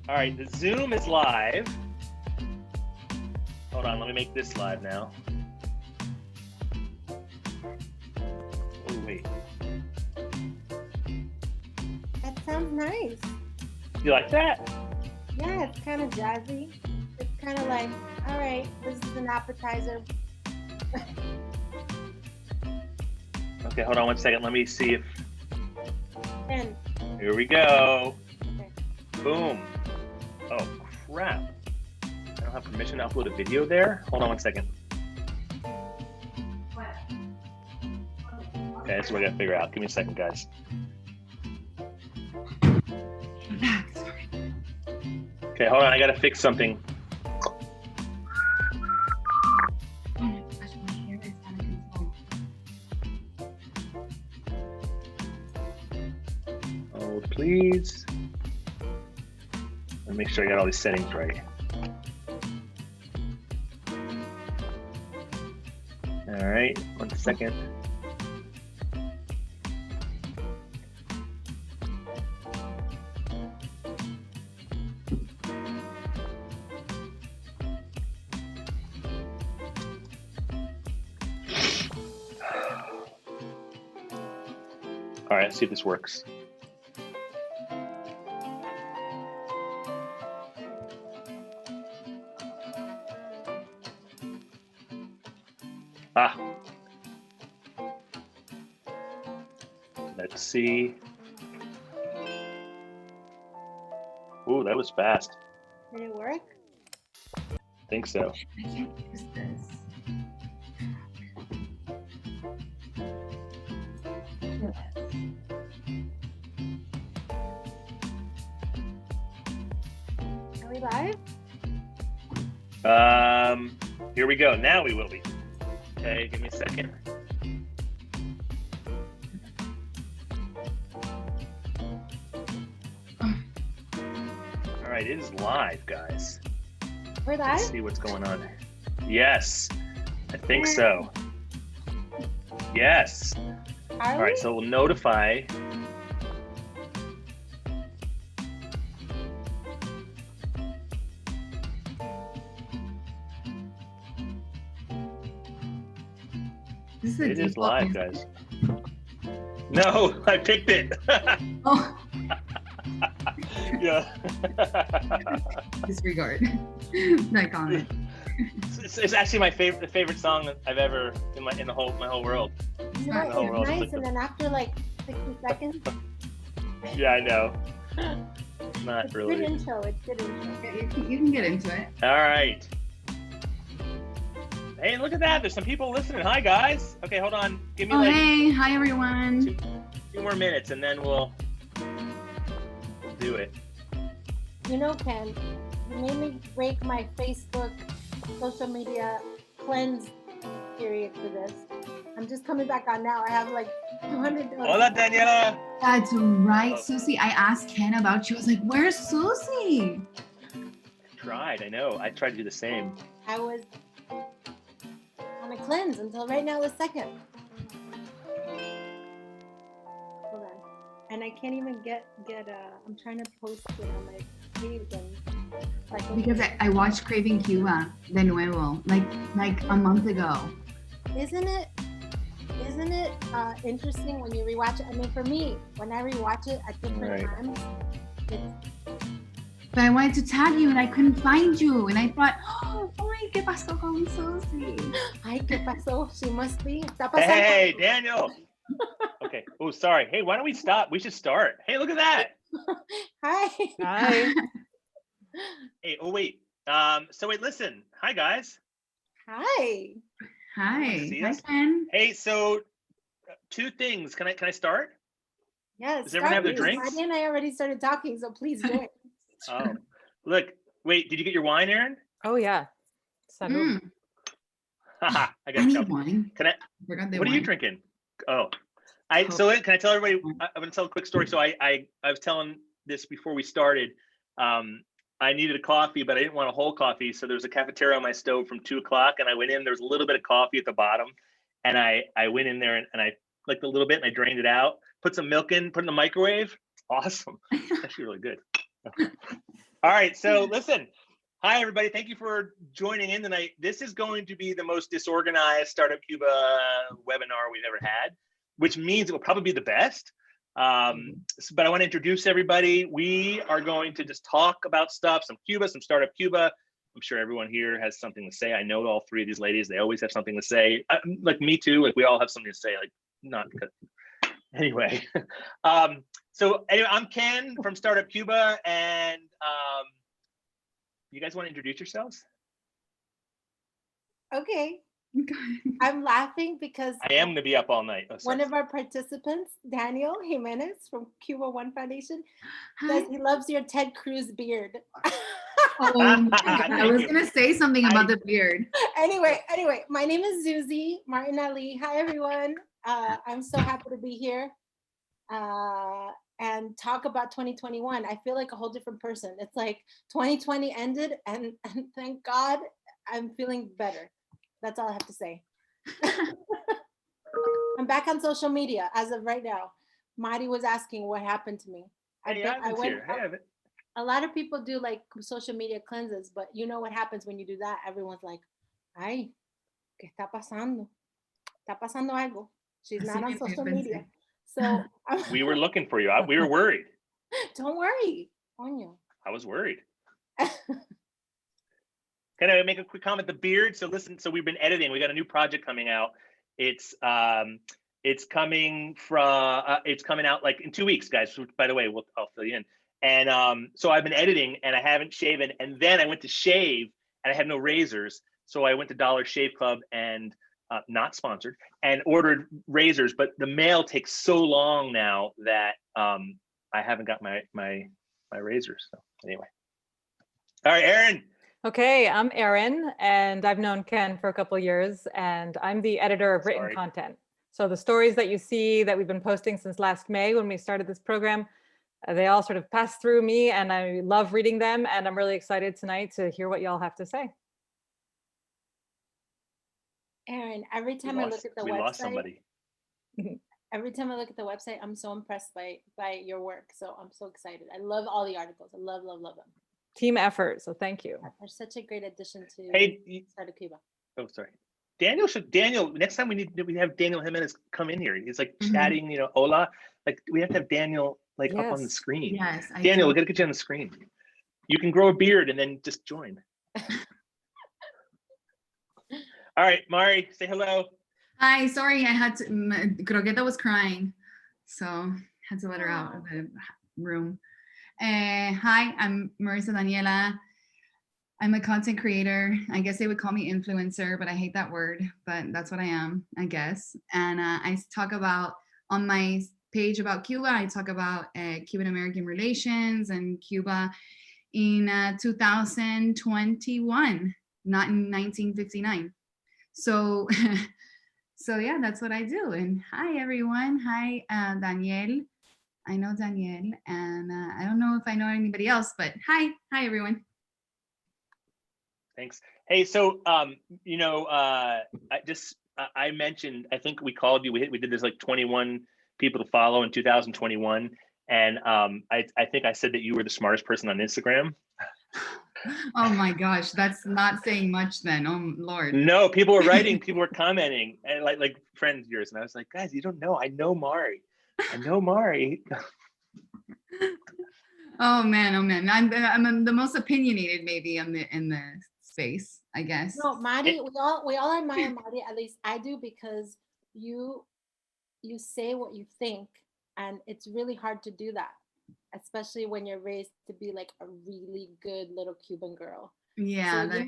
All right, the Zoom is live. Hold on, let me make this live now. Oh, wait. That sounds nice. You like that? Yeah, it's kind of jazzy. It's kind of like, all right, this is an appetizer. Okay, hold on one second. Let me see if. 10. Here we go. Okay. Boom. Oh, crap. I don't have permission to upload a video there. Hold on one second. Okay, that's what I gotta figure out. Give me a second, guys. Okay, hold on. I gotta fix something. Hold, please. Let me make sure I got all these settings right. All right, 1 second. All right, let's see if this works. Ah. Let's see. Ooh, that was fast. Did it work? I think so. I can't use this. Are we live? Here we go. Now we will be. Okay, give me a second. All right, it is live, guys. We're live? Let's see what's going on. Yes, I think so. Yes. Are All right, we? so we'll notify. This is a It is default live, music. guys. No, I picked it. Oh, Yeah. disregard. No comment. It's actually my favorite song I've ever in my whole world. You know, the whole world it's is nice, like and then after like 60 seconds, Yeah, I know. Not it's really. good intro. It's good intro. You can get into it. All right. Hey, look at that. There's some people listening. Hi, guys. Okay, hold on. Give me Oh, like hey. Hi, everyone. two more minutes, and then we'll do it. You know, Ken, you made me break my Facebook social media cleanse period for this. I'm just coming back on now. I have like 200. Hola, Daniela. That's right, Susie. I asked Ken about you. I was like, where's Susie? Tried. I know. I tried to do the same. I was on a cleanse until right now the second. Hold on. And I can't even get I'm trying to post it on my page and like Because I watched Craving Cuba de nuevo, like a month ago. Isn't it interesting when you rewatch it? I mean, for me, when I rewatch it at different times, it's But I wanted to tag you and I couldn't find you. And I thought, oh, ¿qué pasó con Susie? ay, ¿qué pasó? She must be. Está pasando. Hey, Daniel. Okay. Oh, sorry. Hey, why don't we stop? We should start. Hey, look at that. Hi. Hi. Hey, oh wait. So wait, listen. Hi, guys. Hi. Hi. See Hi, us? Ken. Hey, so two things. Can I start? Yes. Does everyone have their drinks? Marty and I already started talking, so please do it. Oh, look. Wait, did you get your wine, Erin? Oh yeah. Salud. Haha, I I got need you. wine. Can I? Forgot the What are wine. you drinking? Oh, so can I tell everybody? I'm gonna tell a quick story. So I was telling this before we started. I needed a coffee, but I didn't want a whole coffee. So there was a cafeteria on my stove from 2 o'clock, and I went in. There was a little bit of coffee at the bottom, and I went in there and I licked a little bit and I drained it out. Put some milk in, put it in the microwave. Awesome. It's actually really good. All right, so listen. Hi, everybody. Thank you for joining in tonight. This is going to be the most disorganized Startup Cuba webinar we've ever had, which means it will probably be the best. But I want to introduce everybody. We are going to just talk about stuff, some Cuba, some Startup Cuba. I'm sure everyone here has something to say. I know all three of these ladies, they always have something to say. Like me too, like we all have something to say, like not because, anyway. So anyway, I'm Ken from Startup Cuba, and you guys want to introduce yourselves? Okay. I'm laughing because I am going to be up all night. Oh, one of our participants, Daniel Jimenez from Cuba One Foundation, says he loves your Ted Cruz beard. Oh my God. I was gonna say something about the beard. Anyway, my name is Zuzy Martin-Aly. Hi everyone. I'm so happy to be here and talk about 2021. I feel like a whole different person. It's like 2020 ended and thank God I'm feeling better. That's all I have to say. I'm back on social media as of right now. Mari was asking what happened to me. A lot of people do like social media cleanses, but you know what happens when you do that? Everyone's like, ay, ¿qué está pasando? Está pasando algo. She's not on social media. So we were looking for you. We were worried. Don't worry. Coño. I was worried. Can I make a quick comment? The beard. So listen. So we've been editing. We got a new project coming out. It's coming out like in 2 weeks, guys. So, by the way, I'll fill you in. And so I've been editing, and I haven't shaven. And then I went to shave, and I had no razors. So I went to Dollar Shave Club and not sponsored, and ordered razors. But the mail takes so long now that I haven't got my razors. So anyway, all right, Erin. Okay, I'm Erin, and I've known Ken for a couple of years, and I'm the editor of written content. So the stories that you see that we've been posting since last May when we started this program, they all sort of pass through me, and I love reading them, and I'm really excited tonight to hear what y'all have to say. Erin, every time I look at the website, every time I look at the website, I'm so impressed by your work. So I'm so excited. I love all the articles. I love them. Team effort, so thank you. They're such a great addition to Startup Cuba. Oh, sorry. Daniel, next time we have Daniel Jimenez come in here. He's like chatting, hola. Like we have to have Daniel up on the screen. Yes. Daniel, we gotta get you on the screen. You can grow a beard and then just join. All right, Mari, say hello. Hi, sorry, I had to, Croqueta was crying, so had to let her out of the room. Hi, I'm Marissa Daniela. I'm a content creator. I guess they would call me influencer, but I hate that word, but that's what I am, I guess. And I talk about, on my page about Cuba, I talk about Cuban-American relations and Cuba in 2021, not in 1959. So yeah, that's what I do. And hi, everyone. Hi, Danielle. I know Danielle, and I don't know if I know anybody else, but hi, everyone. Thanks. Hey, so I mentioned, I think we called you. We did this like 21 people to follow in 2021, and I think I said that you were the smartest person on Instagram. Oh my gosh, that's not saying much then. Oh Lord. No, people were writing, people were commenting, and like friends of yours, and I was like, guys, you don't know. I know Mari. Oh man. I'm the most opinionated maybe in the space, I guess. No, Mari, we all admire Mari. At least I do, because you say what you think, and it's really hard to do that, especially when you're raised to be like a really good little Cuban girl. Yeah, so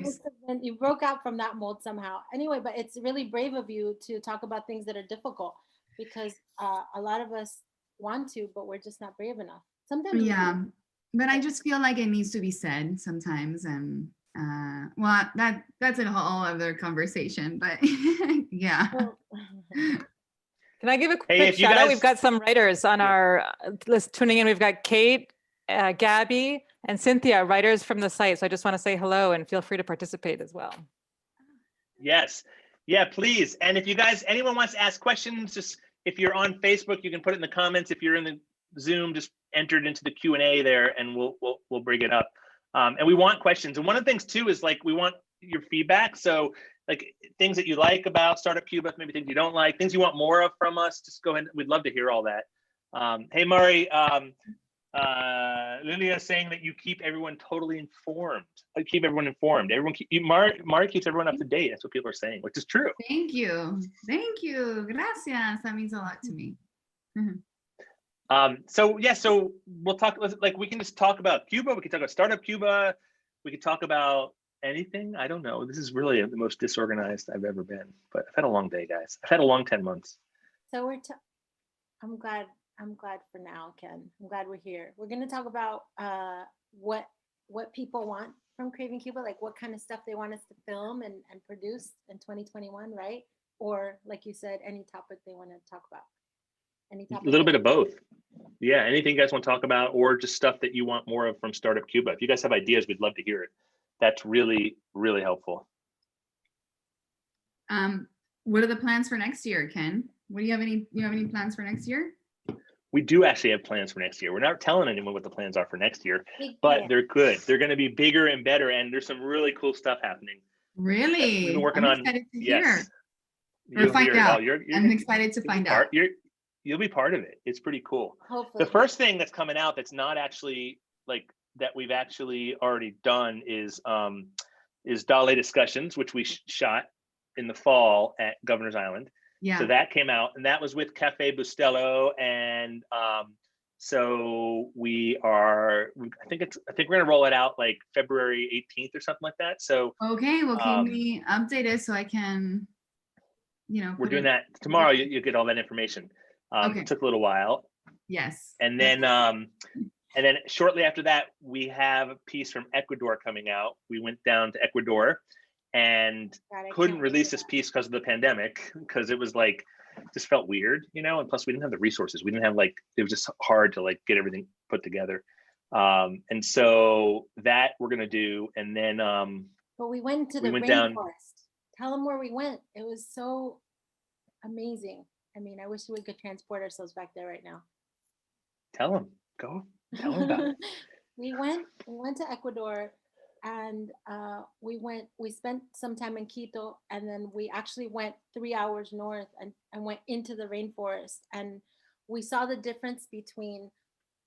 you broke out from that mold somehow. Anyway, but it's really brave of you to talk about things that are difficult, because a lot of us want to, but we're just not brave enough. Sometimes. Yeah, but I just feel like it needs to be said sometimes, and well, that's a whole other conversation. But yeah. Can I give a quick shout out? We've got some writers on our list tuning in. We've got Kate, Gabby, and Cynthia, writers from the site. So I just want to say hello and feel free to participate as well. Yes. Yeah, please. And if you guys, anyone wants to ask questions, just if you're on Facebook, you can put it in the comments. If you're in the Zoom, just enter it into the Q&A there, and we'll bring it up. And we want questions. And one of the things too is like we want your feedback. So like things that you like about Startup Cuba, maybe things you don't like, things you want more of from us, just go ahead. We'd love to hear all that. Hey, Murray, Lilia is saying that you keep everyone totally informed. Keep everyone informed. Mari keeps everyone up to date. That's what people are saying, which is true. Thank you. Gracias. That means a lot to me. So yeah, so we'll talk, like we can just talk about Cuba. We can talk about Startup Cuba. We can talk about anything. I don't know. This is really the most disorganized I've ever been, but I've had a long day, guys. I've had a long 10 months. So I'm glad for now, Ken. I'm glad we're here. We're going to talk about what people want from Craving Cuba, like what kind of stuff they want us to film and produce in 2021, right? Or like you said, any topic they want to talk about. Any topic. A little bit of both. Yeah, anything you guys want to talk about, or just stuff that you want more of from Startup Cuba. If you guys have ideas, we'd love to hear it. That's really, really helpful. What are the plans for next year, Ken? You have any plans for next year? We do actually have plans for next year. We're not telling anyone what the plans are for next year, but they're good. They're going to be bigger and better, and there's some really cool stuff happening. Really? We've been working I'm excited to hear. Or You'll find hear out. I'm gonna, excited to find out. You'll be part of it. It's pretty cool. Hopefully. The first thing that's coming out that's not actually like that we've actually already done is Dale Discussions, which we shot in the fall at Governor's Island. Yeah. So that came out, and that was with Cafe Bustelo, and so I think we're gonna roll it out like February 18th or something like that. So okay, well, keep me updated so I can, we're doing that tomorrow. You get all that information. Okay. It took a little while. Yes. And then shortly after that, we have a piece from Ecuador coming out. We went down to Ecuador and couldn't release this piece because of the pandemic, because it was like, just felt weird, and plus we didn't have the resources. We didn't have it was just hard to get everything put together. And so that we're going to do. And then, but we went to the rainforest. Tell them where we went. It was so amazing. I mean, I wish we could transport ourselves back there right now. Tell them, tell them about it. We went to Ecuador, and we spent some time in Quito, and then we actually went 3 hours north and went into the rainforest, and we saw the difference between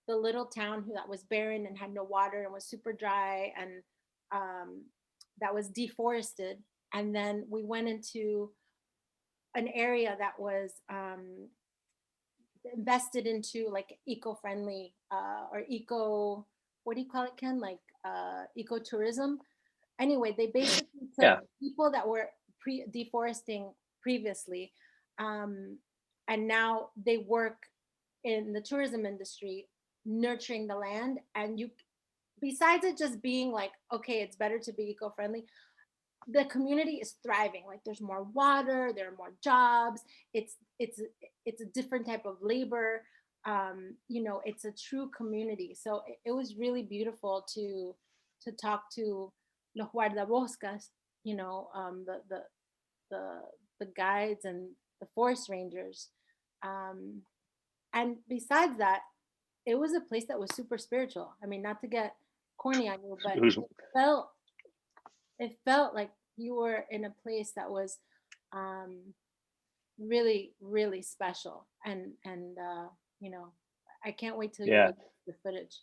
the little town that was barren and had no water and was super dry, and that was deforested. And then we went into an area that was invested into eco-friendly or what do you call it, Ken? Ecotourism. Anyway, they basically took people that were deforesting previously, and now they work in the tourism industry, nurturing the land. And besides it just being okay, it's better to be eco-friendly, the community is thriving. There's more water, there are more jobs. It's a different type of labor. It's a true community. So it was really beautiful to talk to los guardaboscas, the guides and the forest rangers. And besides that, it was a place that was super spiritual. I mean, not to get corny on you, but it felt like you were in a place that was really, really special. And I can't wait to get the footage.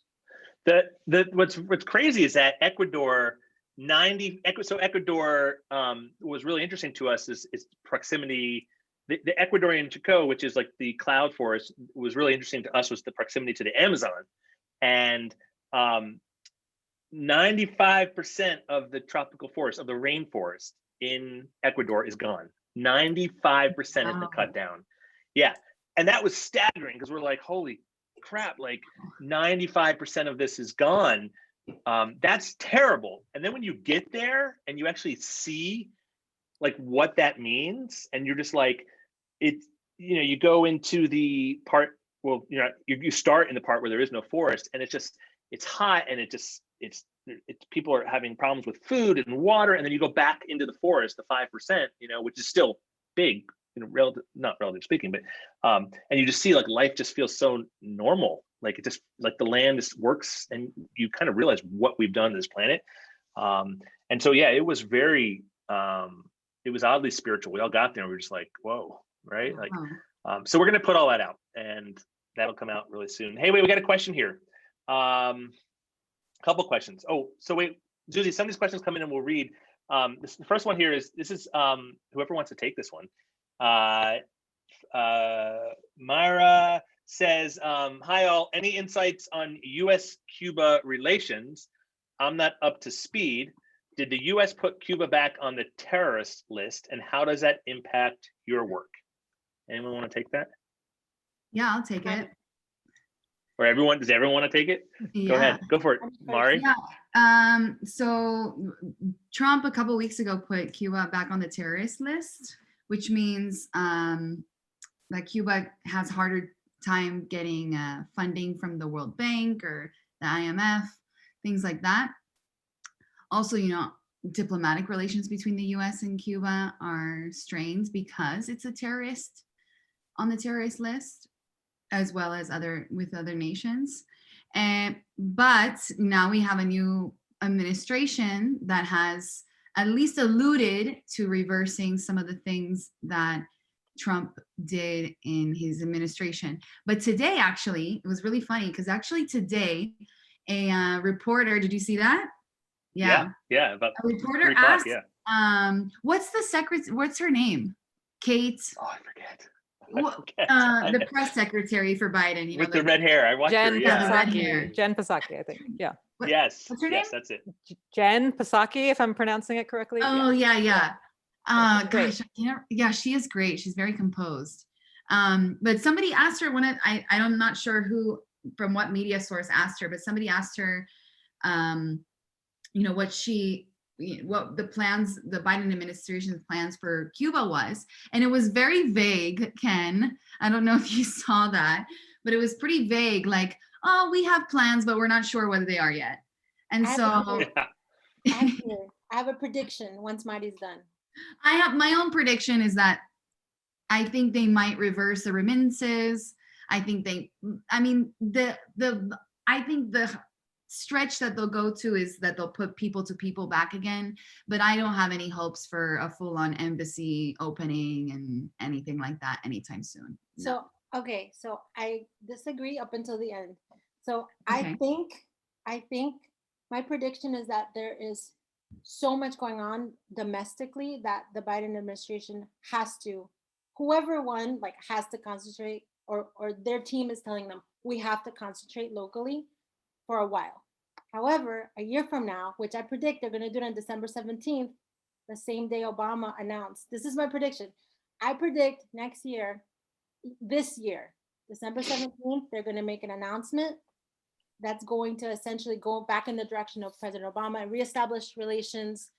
What's crazy is that Ecuador was really interesting to us is proximity. The Ecuadorian Chocó, which is the cloud forest, was really interesting to us, was the proximity to the Amazon. And 95% of the tropical forest, of the rainforest in Ecuador, is gone. 95% has been cut down. Yeah. And that was staggering, because we're like, holy crap, 95% of this is gone. That's terrible. And then when you get there and you actually see what that means, and you're just you go into the part, you start in the part where there is no forest, and it's hot, and it's people are having problems with food and water, and then you go back into the forest, the 5%, which is still big not relatively speaking, but and you just see like life just feels so normal. Like it just like the land just works, and you kind of realize what we've done to this planet. And so yeah, it was very it was oddly spiritual. We all got there and we were just like, whoa, right? Like so we're gonna put all that out, and that'll come out really soon. Hey, wait, we got a question here. Couple questions. Oh, so wait, Zuzy, some of these questions come in and we'll read. The first one here is whoever wants to take this one. Myra says, hi all, any insights on US-Cuba relations? I'm not up to speed. Did the US put Cuba back on the terrorist list, and how does that impact your work? Anyone want to take that? Yeah, I'll take it. Or does everyone want to take it? Yeah. Go ahead, go for it, Mari. Yeah. So Trump a couple of weeks ago put Cuba back on the terrorist list, which means that Cuba has harder time getting funding from the World Bank or the IMF, things like that. Also, diplomatic relations between the US and Cuba are strained because it's on the terrorist list, as well as with other nations. But now we have a new administration that has at least alluded to reversing some of the things that Trump did in his administration. But today, actually, it was really funny because actually today, a reporter, did you see that? Yeah. About a reporter asked, what's her name? Kate. Oh, I forget. The press secretary for Biden, with the red hair. I watched her. Yeah, the red hair. Jen Psaki, I think. Yeah. Yes. What's her name? Yes, that's it. Jen Psaki, if I'm pronouncing it correctly. Oh yeah. Gosh, she is great. She's very composed. But somebody asked her I'm not sure who from what media source asked her, but somebody asked her, what the Biden administration's plans for Cuba was. And it was very vague, Ken. I don't know if you saw that, but it was pretty vague, like, oh, we have plans, but we're not sure whether they are yet. And I have a prediction once Marty's done. I have my own prediction is that I think they might reverse the remittances. I think the stretch that they'll go to is that they'll put people to people back again, but I don't have any hopes for a full-on embassy opening and anything like that anytime soon. No. So I disagree up until the end. So okay. I think my prediction is that there is so much going on domestically that the Biden administration has to, whoever won, has to concentrate, or their team is telling them, we have to concentrate locally for a while. However, a year from now, which I predict they're going to do it on December 17th, the same day Obama announced, this is my prediction. I predict this year, December 17th, they're going to make an announcement that's going to essentially go back in the direction of President Obama and reestablish relations,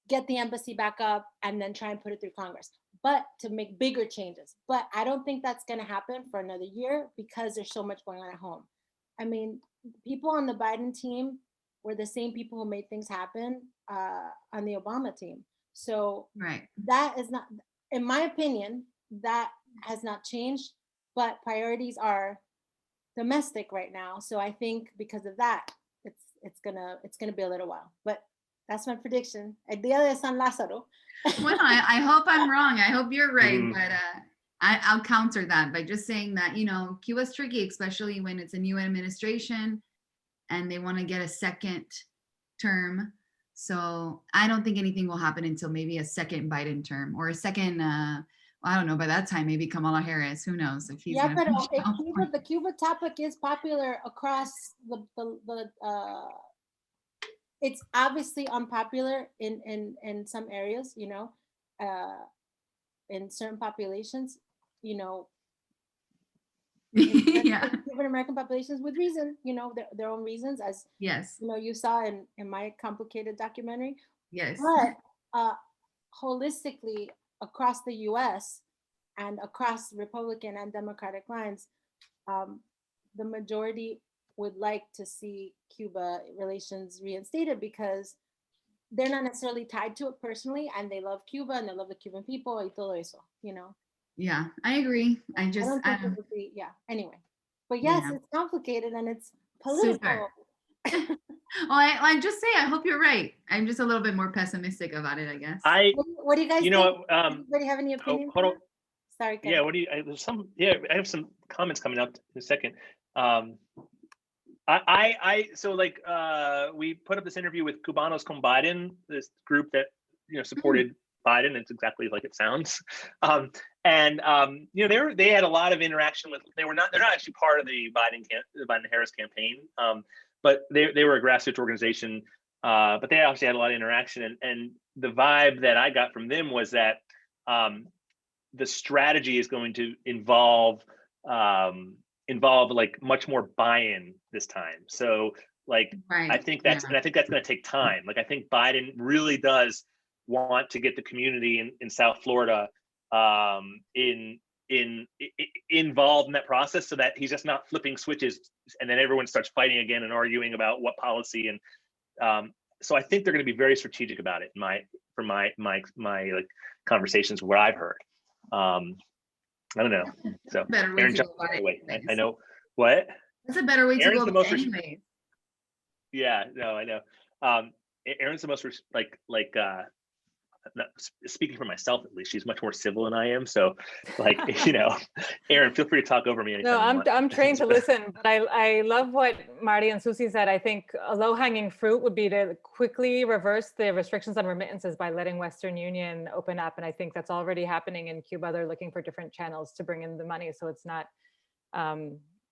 get the embassy back up, and then try and put it through Congress, but to make bigger changes. But I don't think that's going to happen for another year because there's so much going on at home. I mean, people on the Biden team were the same people who made things happen on the Obama team. So that is not, in my opinion, that has not changed, but priorities are domestic right now. So I think because of that, it's gonna be a little while. But that's my prediction. El día de San Lázaro. Well, I hope I'm wrong. I hope you're right, but I'll counter that by just saying that, Cuba's tricky, especially when it's a new administration and they want to get a second term. So I don't think anything will happen until maybe a second Biden term or a second, I don't know, by that time, maybe Kamala Harris, who knows if he's but the Cuba topic is popular across it's obviously unpopular in some areas, in certain populations, Cuban American populations with reason, their own reasons, as you saw in my complicated documentary. Yes. But holistically across the US and across Republican and Democratic lines, the majority would like to see Cuba relations reinstated because they're not necessarily tied to it personally, and they love Cuba and they love the Cuban people y todo eso, Yeah, I agree. I I just, don't think it would be, yeah, anyway. But yes, Yeah. it's complicated and it's Super. political. Well, I just say, I hope you're right. I'm just a little bit more pessimistic about it, I guess. What do you guys you think? know, Anybody have any oh, opinions? hold on on. that? Sorry, Yeah, Kevin. what do you, I have some comments coming up in a second. So like, we put up this interview with Cubanos con Biden, this group that, supported Biden. It's exactly like it sounds. They had a lot of interaction with, they're not actually part of the Biden-Harris campaign, but they were a grassroots organization, but they actually had a lot of interaction. And the vibe that I got from them was that the strategy is going to involve like much more buy-in this time. So like, Right. I think that's going to take time. Like, I think Biden really does want to get the community in South Florida involved in that process, so that he's just not flipping switches and then everyone starts fighting again and arguing about what policy. And so I think they're going to be very strategic about it. From my like conversations, what I've heard. I don't know. So Better way Erin, to go about it. I know what. That's a better way to Erin's go about it anyways. Yeah, no, I know. Erin's the most not speaking for myself, at least, she's much more civil than I am. So like, Erin, feel free to talk over me anytime. No, I'm trained to listen, but I love what Marty and Zuzy said. I think a low-hanging fruit would be to quickly reverse the restrictions on remittances by letting Western Union open up. And I think that's already happening in Cuba. They're looking for different channels to bring in the money, so it's not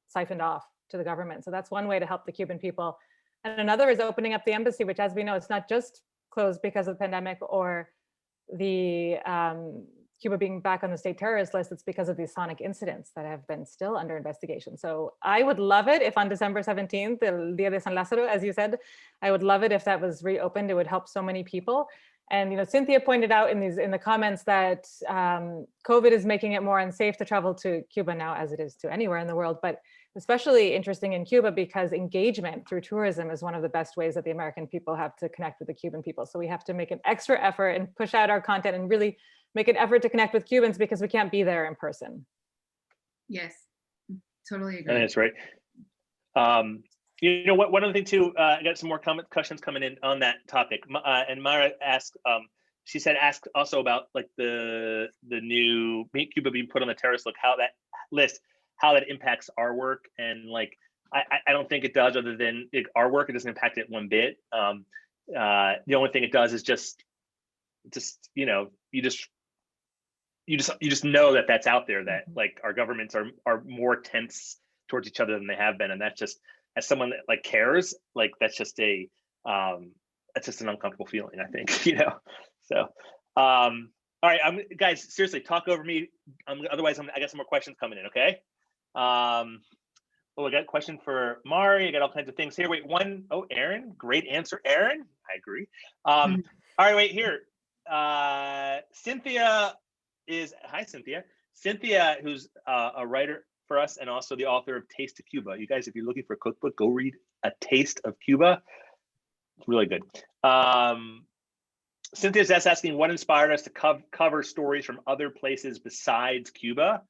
siphoned off to the government. So that's one way to help the Cuban people. And another is opening up the embassy, which, as we know, it's not just closed because of the pandemic or the Cuba being back on the state terrorist list. It's because of these sonic incidents that have been still under investigation. So I would love it if on December 17th, el Dia de San Lázaro, as you said, I would love it if that was reopened. It would help so many people. And Cynthia pointed out in the comments that COVID is making it more unsafe to travel to Cuba now, as it is to anywhere in the world, but especially interesting in Cuba because engagement through tourism is one of the best ways that the American people have to connect with the Cuban people. So we have to make an extra effort and push out our content and really make an effort to connect with Cubans because we can't be there in person. Yes, totally agree. I think that's right. One other thing too, I got some more questions coming in on that topic. And Mara asked, she said, ask also about like the new Mimaincuba being put on the terrorist list, how that impacts our work. And like, I don't think it does, other than our work, it doesn't impact it one bit. The only thing it does is just you just know that that's out there, that like our governments are more tense towards each other than they have been. And that's just, as someone that like cares, like that's just an uncomfortable feeling, I think, so all right, guys, seriously, talk over me. Otherwise I got some more questions coming in. Okay. I got a question for Mari. I got all kinds of things here. Wait, Erin, great answer, Erin. I agree. All right, wait here. Cynthia hi, Cynthia. Cynthia, who's a writer for us and also the author of Taste of Cuba. You guys, if you're looking for a cookbook, go read A Taste of Cuba. It's really good. Cynthia's asking what inspired us to cover stories from other places besides Cuba.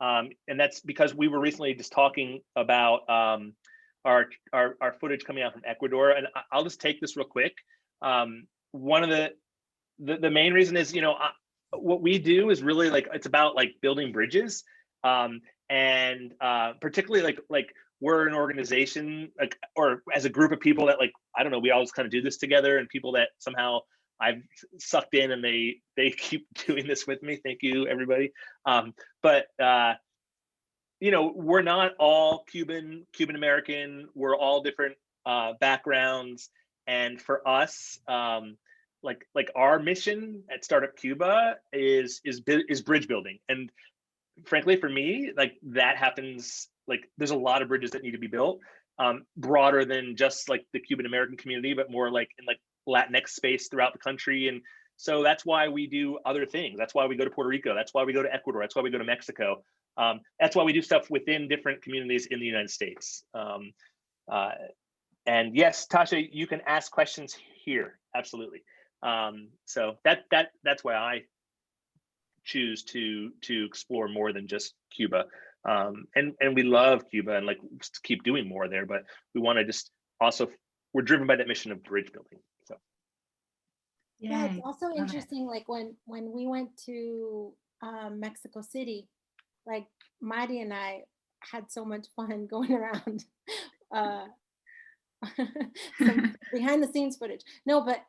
And that's because we were recently just talking about our footage coming out from Ecuador. And I'll just take this real quick. One of the main reason is, what we do is really like, it's about like building bridges. And particularly like we're an organization, like, or as a group of people that, like, I don't know, we all just kind of do this together, and people that somehow I've sucked in and they keep doing this with me. Thank you, everybody. But we're not all Cuban American. We're all different backgrounds. And for us, like our mission at Startup Cuba is bridge building. And frankly, for me, like that happens, like there's a lot of bridges that need to be built, broader than just like the Cuban American community, but more like in like Latinx space throughout the country. And so that's why we do other things. That's why we go to Puerto Rico. That's why we go to Ecuador. That's why we go to Mexico. That's why we do stuff within different communities in the United States. And yes, Tasha, you can ask questions here. Absolutely. So that's why choose to explore more than just Cuba. And we love Cuba and like just keep doing more there, but we want to just also, we're driven by that mission of bridge building. So yeah, it's also interesting, like when we went to Mexico City, like Mari and I had so much fun going around some behind the scenes footage. No, but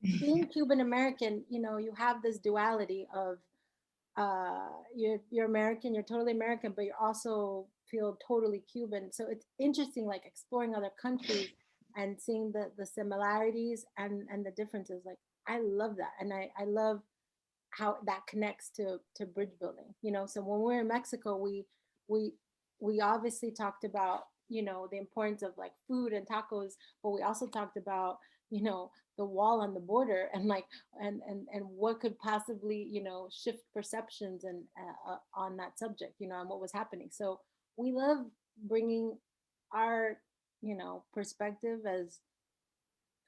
being Cuban American, you know, you have this duality of you're American, you're totally American, but you also feel totally Cuban. So it's interesting, like exploring other countries and seeing the similarities and the differences. Like I love that, and I love how that connects to bridge building. You know, so when we're in Mexico, we obviously talked about, you know, the importance of like food and tacos, but we also talked about, you know, the wall on the border and like and what could possibly, you know, shift perceptions and on that subject, you know, and what was happening. So we love bringing our, you know, perspective, as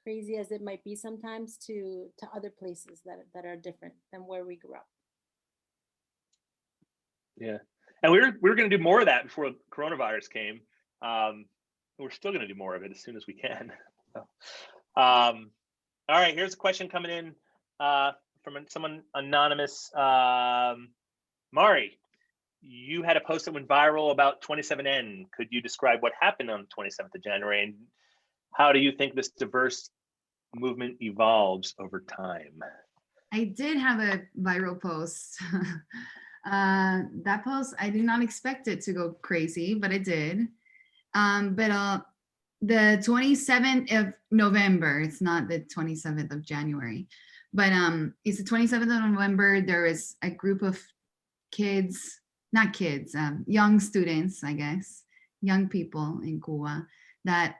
crazy as it might be sometimes, to other places that are different than where we grew up. yeah, and we were going to do more of that before coronavirus came. We're still going to do more of it as soon as we can. All right, here's a question coming in from someone anonymous. Mari, you had a post that went viral about 27N. Could you describe what happened on the 27th of January, and how do you think this diverse movement evolves over time? I did have a viral post. That post, I did not expect it to go crazy, but it did. But the 27th of November, it's not the 27th of January, but it's the 27th of November. There is a group of kids, not kids, young students, I guess, young people in Cuba that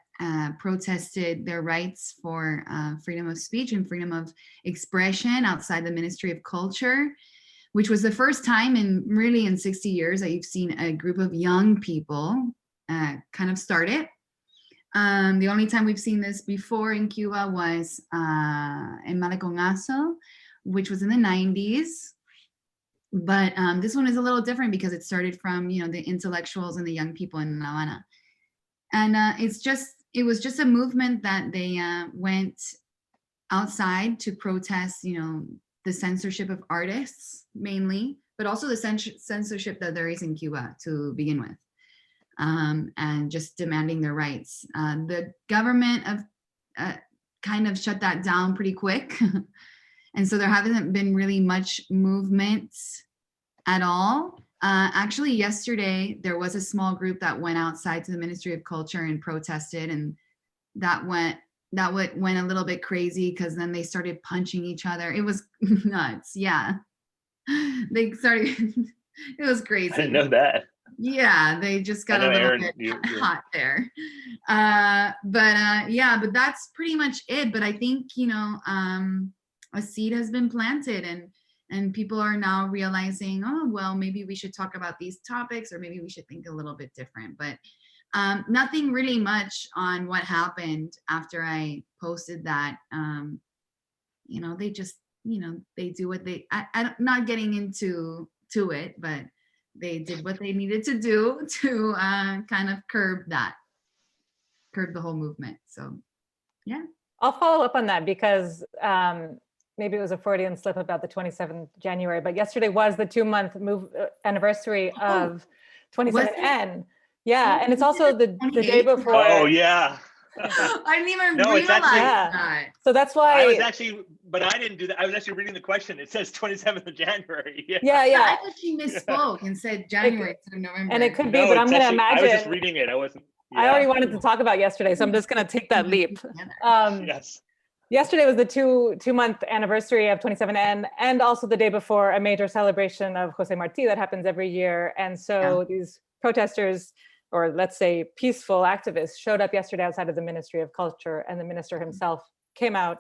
protested their rights for freedom of speech and freedom of expression outside the Ministry of Culture, which was the first time in 60 years that you've seen a group of young people kind of start it. The only time we've seen this before in Cuba was in Maleconazo, which was in the 90s. But this one is a little different because it started from, you know, the intellectuals and the young people in La Habana. And it was just a movement that they went outside to protest, you know, the censorship of artists mainly, but also the censorship that there is in Cuba to begin with. And just demanding their rights. The government kind of shut that down pretty quick. And so there hasn't been really much movement at all. Actually, yesterday, there was a small group that went outside to the Ministry of Culture and protested, and that went a little bit crazy because then they started punching each other. It was nuts. Yeah. They started, it was crazy. I didn't know that. Yeah, they just got a little Erin, bit hot there. But that's pretty much it. But I think, you know, a seed has been planted, and people are now realizing, oh, well, maybe we should talk about these topics, or maybe we should think a little bit different. But nothing really much on what happened after I posted that. You know, they just, you know, they do what I'm not getting into it, but they did what they needed to do to kind of curb the whole movement. So, yeah. I'll follow up on that because maybe it was a Freudian slip about the 27th January, but yesterday was the 2-month anniversary of 27N. Yeah, and it's also the day before. Oh, yeah. I didn't even No, it's realize actually, that. So that's why I was actually, but I didn't do that. I was actually reading the question. It says 27th of January. Yeah. I thought she misspoke and said January instead of November. And it could be, but I'm going to imagine. I was just reading it. I wasn't. Yeah. I already wanted to talk about yesterday, so I'm just going to take that leap. Yes. Yesterday was the 2-month anniversary of 27N, and also the day before a major celebration of Jose Marti that happens every year. And so these protesters, or let's say peaceful activists, showed up yesterday outside of the Ministry of Culture, and the minister himself came out.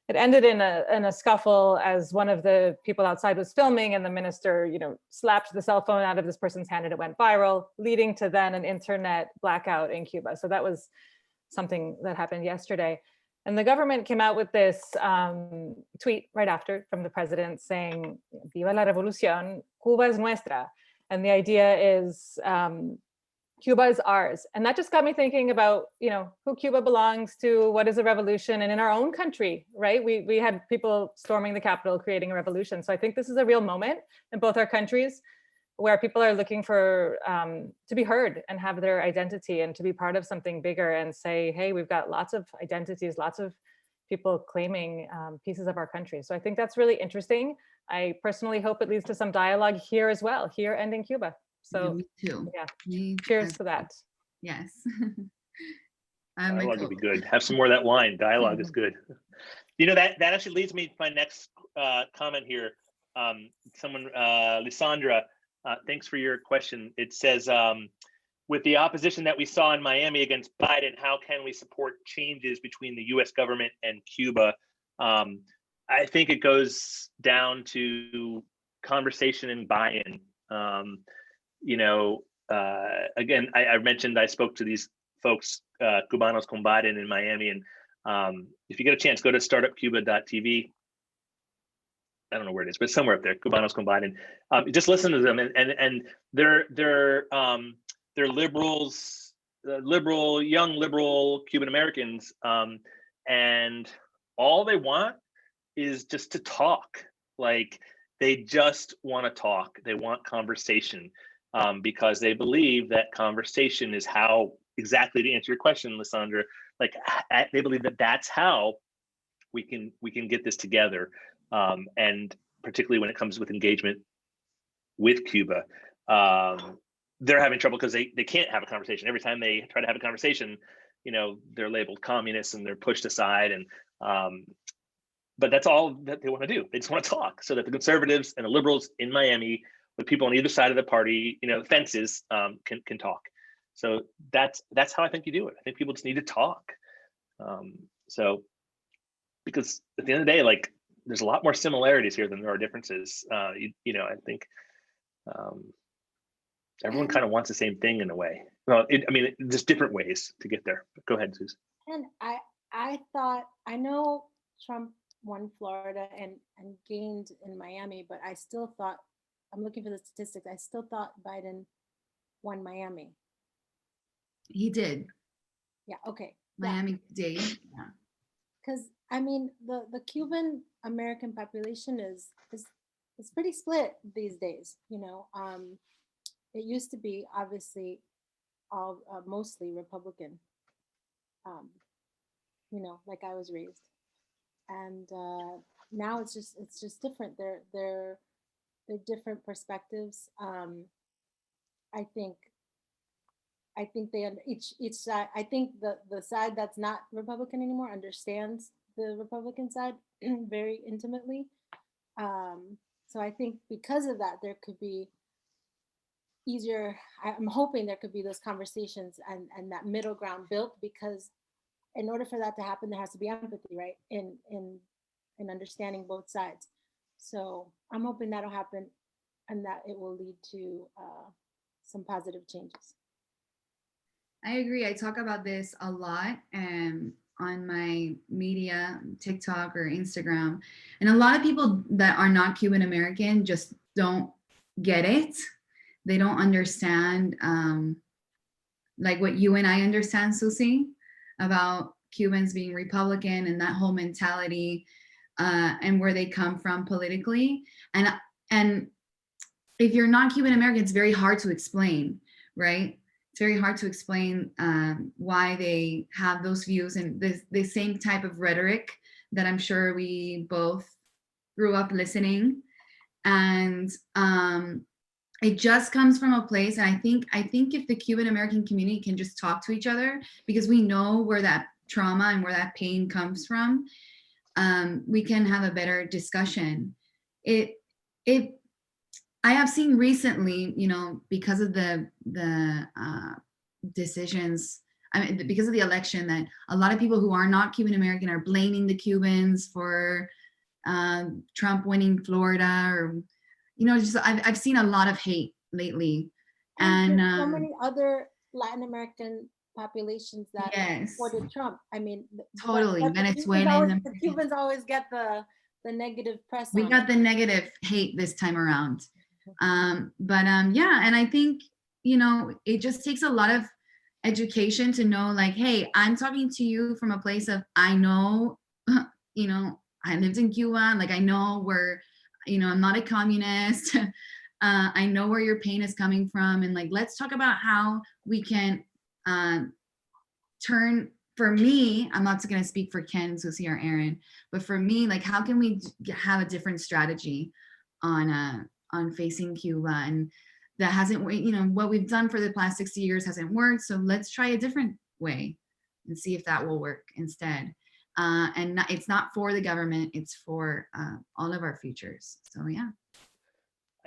It ended in a scuffle as one of the people outside was filming, and the minister, you know, slapped the cell phone out of this person's hand, and it went viral, leading to then an internet blackout in Cuba. So that was something that happened yesterday. And the government came out with this tweet right after from the president saying, "Viva la revolución, Cuba es nuestra." And the idea is Cuba is ours. And that just got me thinking about, who Cuba belongs to, what is a revolution, and in our own country, right? We had people storming the Capitol, creating a revolution. So I think this is a real moment in both our countries where people are looking for to be heard and have their identity and to be part of something bigger and say, hey, we've got lots of identities, lots of people claiming pieces of our country. So I think that's really interesting. I personally hope it leads to some dialogue here as well, here and in Cuba. So yeah, me too. Yeah, cheers to that. Yes. Dialogue would be good. Have some more of that wine. Dialogue is good. That actually leads me to my next comment here. Lysandra, thanks for your question. It says, with the opposition that we saw in Miami against Biden, how can we support changes between the US government and Cuba? I think it goes down to conversation and buy-in. Again, I mentioned I spoke to these folks, Cubanos con Biden in Miami, and if you get a chance, go to startupcuba.tv. I don't know where it is, but somewhere up there, Cubanos con Biden. Just listen to them, and they're liberals, young liberal Cuban Americans, and all they want is just to talk. Like, they just want to talk. They want conversation, because they believe that conversation is how, exactly to answer your question, Lysandra, like they believe that that's how we can get this together. And particularly when it comes with engagement with Cuba, they're having trouble because they can't have a conversation. Every time they try to have a conversation, they're labeled communists and they're pushed aside. And but that's all that they want to do. They just want to talk, so that the conservatives and the liberals in Miami, with people on either side of the party, fences, can talk. So that's how I think you do it. I think people just need to talk. So, because at the end of the day, like, there's a lot more similarities here than there are differences. I think everyone kind of wants the same thing in a way. Well, there's different ways to get there. But go ahead, Suze. And I thought, I know Trump won Florida and gained in Miami, but I still thought, I'm looking for the statistics, I still thought Biden won Miami. He did. Yeah, okay. Miami did. Yeah. Because the Cuban American population is pretty split these days. It used to be obviously all mostly Republican. Like I was raised, and now it's just different. They're different perspectives. I think they each side. I think the side that's not Republican anymore understands the Republican side very intimately. So I think because of that, there could be easier. I'm hoping there could be those conversations and that middle ground built, because in order for that to happen, there has to be empathy, right? In understanding both sides. So I'm hoping that'll happen, and that it will lead to some positive changes. I agree. I talk about this a lot on my media, TikTok or Instagram. And a lot of people that are not Cuban American just don't get it. They don't understand like what you and I understand, Suzy, about Cubans being Republican and that whole mentality and where they come from politically. And if you're not Cuban American, it's very hard to explain, right? It's very hard to explain why they have those views and the same type of rhetoric that I'm sure we both grew up listening. And it just comes from a place, and I think if the Cuban American community can just talk to each other, because we know where that trauma and where that pain comes from, we can have a better discussion. I have seen recently, because of the decisions, because of the election, that a lot of people who are not Cuban American are blaming the Cubans for Trump winning Florida, or I've seen a lot of hate lately, and so many other Latin American populations that Yes. supported Trump. I mean, Totally. but Venezuelan. the Cubans always get the negative press. We on got it. the negative hate this time around. Yeah, and I think, it just takes a lot of education to know, like, hey, I'm talking to you from a place of, I know, I lived in Cuba, like, I know where, I'm not a communist. I know where your pain is coming from, and like, let's talk about how we can turn. For me, I'm not going to speak for Ken, Zuzy, or Erin, but for me, like, how can we have a different strategy on facing Cuba? And that hasn't, what we've done for the past 60 years hasn't worked. So let's try a different way and see if that will work instead. It's not for the government, it's for all of our futures. So yeah.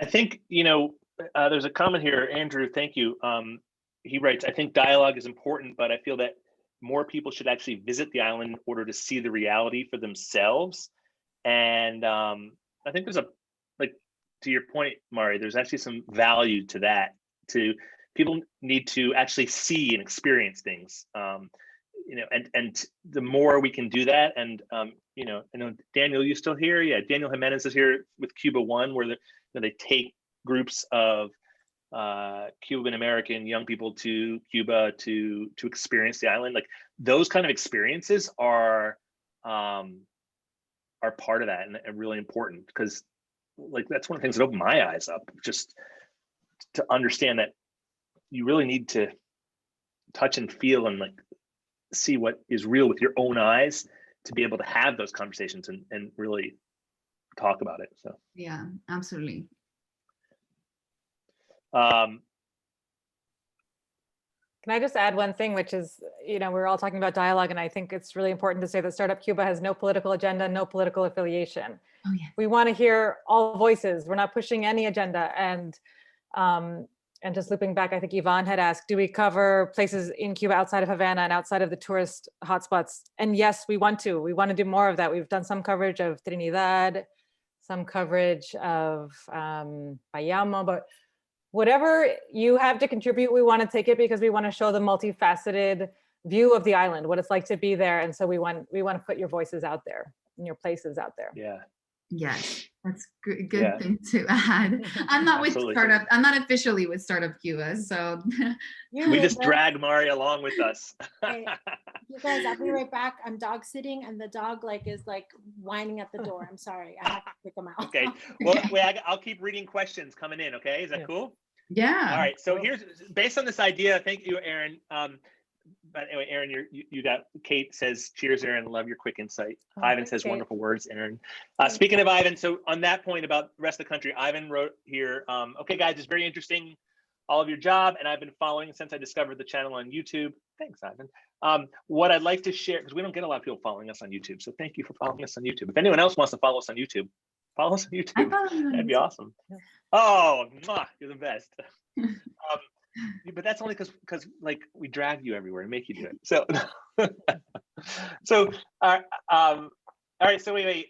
I think, there's a comment here, Andrew, thank you. He writes, I think dialogue is important, but I feel that more people should actually visit the island in order to see the reality for themselves. And I think there's to your point, Mari, there's actually some value to that. People need to actually see and experience things. And the more we can do that, and I know Daniel, you still here? Yeah, Daniel Jimenez is here with Cuba One, where they take groups of Cuban American young people to Cuba to experience the island. Like, those kind of experiences are part of that, and really important, because like, that's one of the things that opened my eyes up, just to understand that you really need to touch and feel and like see what is real with your own eyes to be able to have those conversations and really talk about it. So yeah, absolutely. Can I just add one thing, which is, we're all talking about dialogue, and I think it's really important to say that Startup Cuba has no political agenda, no political affiliation. Oh, yeah. We want to hear all voices. We're not pushing any agenda. And just looping back, I think Yvonne had asked, do we cover places in Cuba outside of Havana and outside of the tourist hotspots? And yes, we want to. We want to do more of that. We've done some coverage of Trinidad, some coverage of Bayamo, but whatever you have to contribute, we want to take it, because we want to show the multifaceted view of the island, what it's like to be there. And so we want to put your voices out there and your places out there. Yeah. Yes, that's good thing to add. I'm not with Startup. I'm not officially with Startup Cuba, so we just drag Mari along with us. Hey, you guys, I'll be right back. I'm dog sitting, and the dog is whining at the door. I'm sorry, I have to pick him out. Okay. Well, wait, I'll keep reading questions coming in. Okay, is that cool? Yeah. All right. So here's, based on this idea. Thank you, Erin. But anyway, Erin, you got, Kate says, cheers, Erin, love your quick insight. Ivan says, Kate. Wonderful words, Erin. Speaking of Ivan, so on that point about the rest of the country, Ivan wrote here, okay, guys, it's very interesting, all of your job, and I've been following since I discovered the channel on YouTube. Thanks, Ivan. What I'd like to share, because we don't get a lot of people following us on YouTube, so thank you for following us on YouTube. If anyone else wants to follow us on YouTube, follow us on YouTube. That'd be awesome. Oh, you're the best. But that's only because like we drag you everywhere and make you do it. So all right, so wait.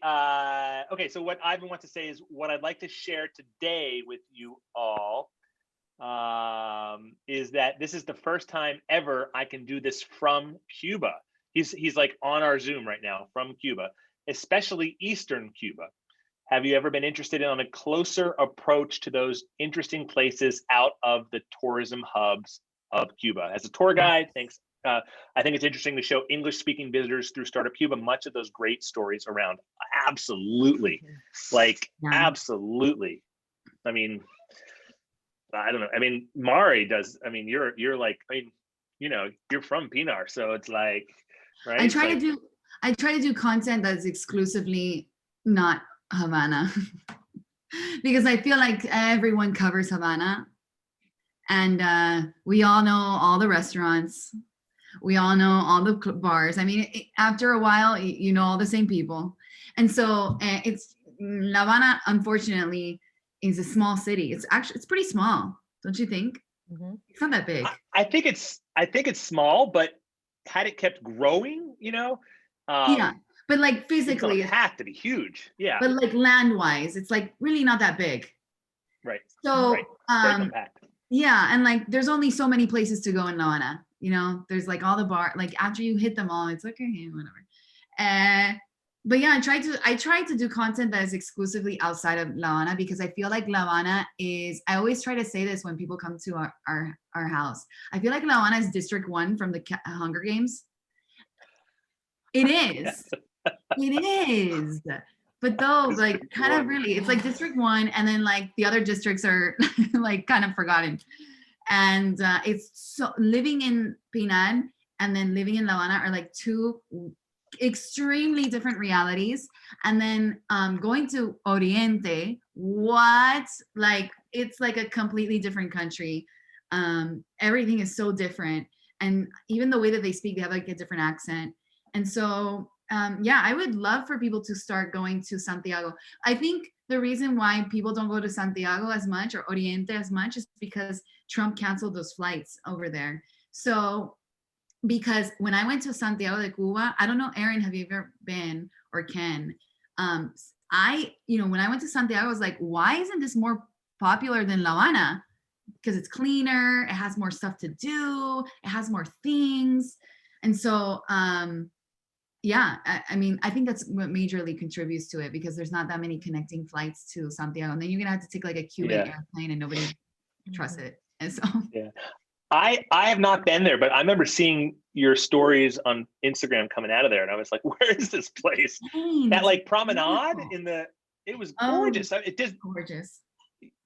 Okay, so what Ivan wants to say is, what I'd like to share today with you all is that this is the first time ever I can do this from Cuba. He's like on our Zoom right now from Cuba, especially Eastern Cuba. Have you ever been interested in a closer approach to those interesting places out of the tourism hubs of Cuba? As a tour guide, I think it's interesting to show English-speaking visitors through Startup Cuba much of those great stories around. Absolutely, absolutely. I mean, I don't know. I mean, Mari does. I mean, you're like, you're from Pinar, so it's like, right? I try to do content that's exclusively not Havana because I feel like everyone covers Havana, and we all know all the restaurants, we all know all the bars. I mean, after a while, you know all the same people, and so it's La Habana. Unfortunately, is a small city. It's pretty small, don't you think? Mm-hmm. It's not that big. I think it's small, but had it kept growing, yeah. But like physically, it have to be huge. Yeah. But like land-wise, it's like really not that big. Right. So very compact. Yeah, and like there's only so many places to go in La Habana, you know, there's like all the like after you hit them all, it's like, okay, whatever. But yeah, I try to do content that is exclusively outside of La Habana, because I feel like La Habana is, I always try to say this when people come to our house. I feel like La Habana is District 1 from the Hunger Games. It is. It is. But though, like, kind of really, it's like District 1, and then like the other districts are like kind of forgotten. And it's so, living in Pinar and then living in La Habana are like two extremely different realities. And then going to Oriente, what, like, it's like a completely different country. Everything is so different, and even the way that they speak, they have like a different accent. And so yeah, I would love for people to start going to Santiago. I think the reason why people don't go to Santiago as much or Oriente as much is because Trump canceled those flights over there. So because when I went to Santiago de Cuba, I don't know, Erin, have you ever been, or Ken? You know, when I went to Santiago, I was like, why isn't this more popular than La Habana? Because it's cleaner, it has more stuff to do, it has more things. And so, yeah, I mean, I think that's what majorly contributes to it, because there's not that many connecting flights to Santiago. And then you're gonna have to take like a Cuban airplane, and nobody trusts it. And so yeah. I have not been there, but I remember seeing your stories on Instagram coming out of there, and I was like, where is this place? That like promenade it was gorgeous. It did gorgeous.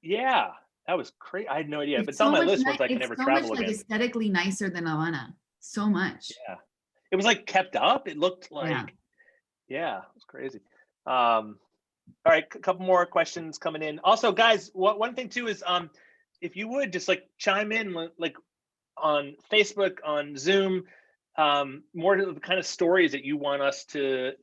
Yeah, that was crazy. I had no idea, but it's on my list once I can ever travel again. Like aesthetically nicer than Havana. So much. Yeah. It was like kept up. It looked like, yeah, it was crazy. All right, a couple more questions coming in. Also, guys, one thing too is if you would just like chime in like on Facebook, on Zoom, more of the kind of stories that you want us to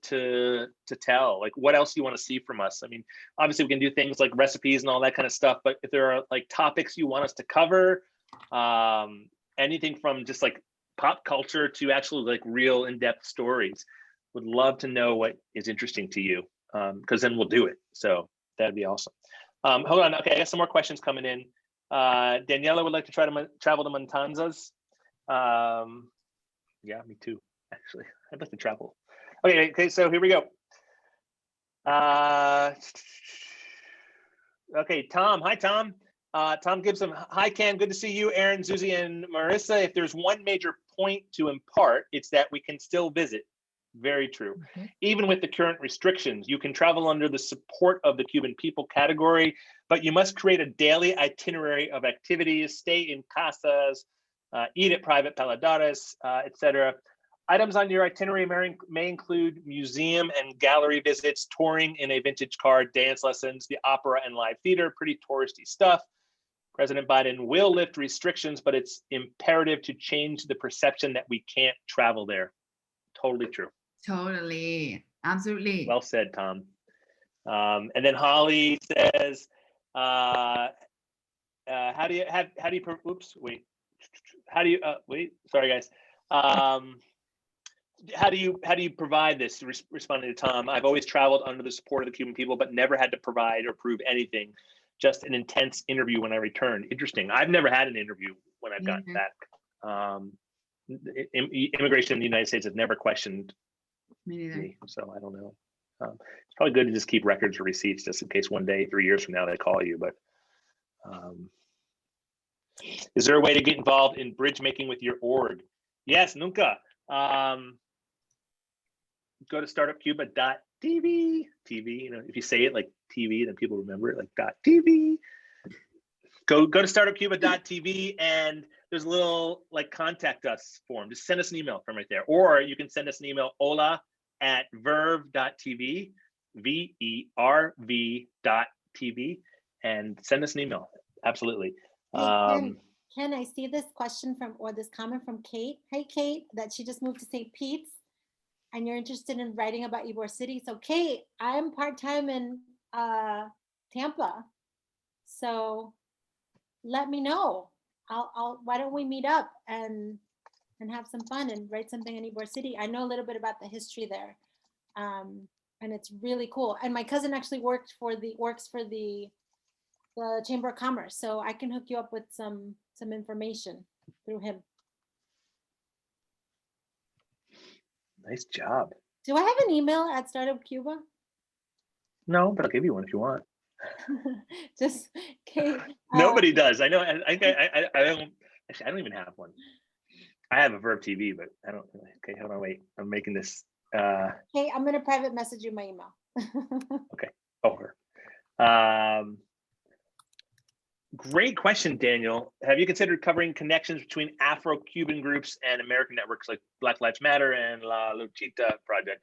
tell, like what else you want to see from us. I mean, obviously we can do things like recipes and all that kind of stuff, but if there are like topics you want us to cover, anything from just like pop culture to actually like real in-depth stories, would love to know what is interesting to you, because then we'll do it. So that'd be awesome. Hold on. Okay, I got some more questions coming in. Daniela would like to try to travel to Matanzas. Yeah, me too, actually. I'd like to travel. Okay, so here we go. Okay, Tom. Hi, Tom. Tom Gibson. Hi, Ken. Good to see you, Erin, Zuzy, and Marissa. If there's one major point to impart, it's that we can still visit. Very true. Mm-hmm. Even with the current restrictions, you can travel under the support of the Cuban people category, but you must create a daily itinerary of activities, stay in casas, eat at private paladares, etc. Items on your itinerary may include museum and gallery visits, touring in a vintage car, dance lessons, the opera and live theater, pretty touristy stuff. President Biden will lift restrictions, but it's imperative to change the perception that we can't travel there. Totally true. Totally. Absolutely. Well said, Tom. And then Holly says, how do you sorry guys. How do you provide this? Responding to Tom, I've always traveled under the support of the Cuban people, but never had to provide or prove anything. Just an intense interview when I returned. Interesting. I've never had an interview when I've gotten back. Immigration in the United States has never questioned me, so I don't know. It's probably good to just keep records or receipts just in case one day, 3 years from now, they call you. But is there a way to get involved in bridge making with your org? Yes, nunca. Go to startupcuba.tv. TV, you know, if you say it like TV, then people remember it like .tv. Go to startupcuba.tv, and there's a little like contact us form. Just send us an email from right there, or you can send us an email, hola@verv.tv, VERV.tv, and send us an email. Absolutely. Hey, Ken, I see this question this comment from Kate. Hey, Kate, that she just moved to St. Pete's, and you're interested in writing about Ybor City. So, Kate, I'm part-time in Tampa, so let me know. Why don't we meet up and have some fun and write something in Ybor City? I know a little bit about the history there, and it's really cool. And my cousin actually works for the Chamber of Commerce, so I can hook you up with some information through him. Nice job. Do I have an email at Startup Cuba? No, but I'll give you one if you want. Just Kate. Nobody does. I know. I don't. Actually, I don't even have one. I have a Verb TV, but I don't. Okay, hold on. Wait. I'm making this. Hey, I'm gonna private message you my email. Okay. Over. Great question, Daniel. Have you considered covering connections between Afro-Cuban groups and American networks like Black Lives Matter and La Luchita Project?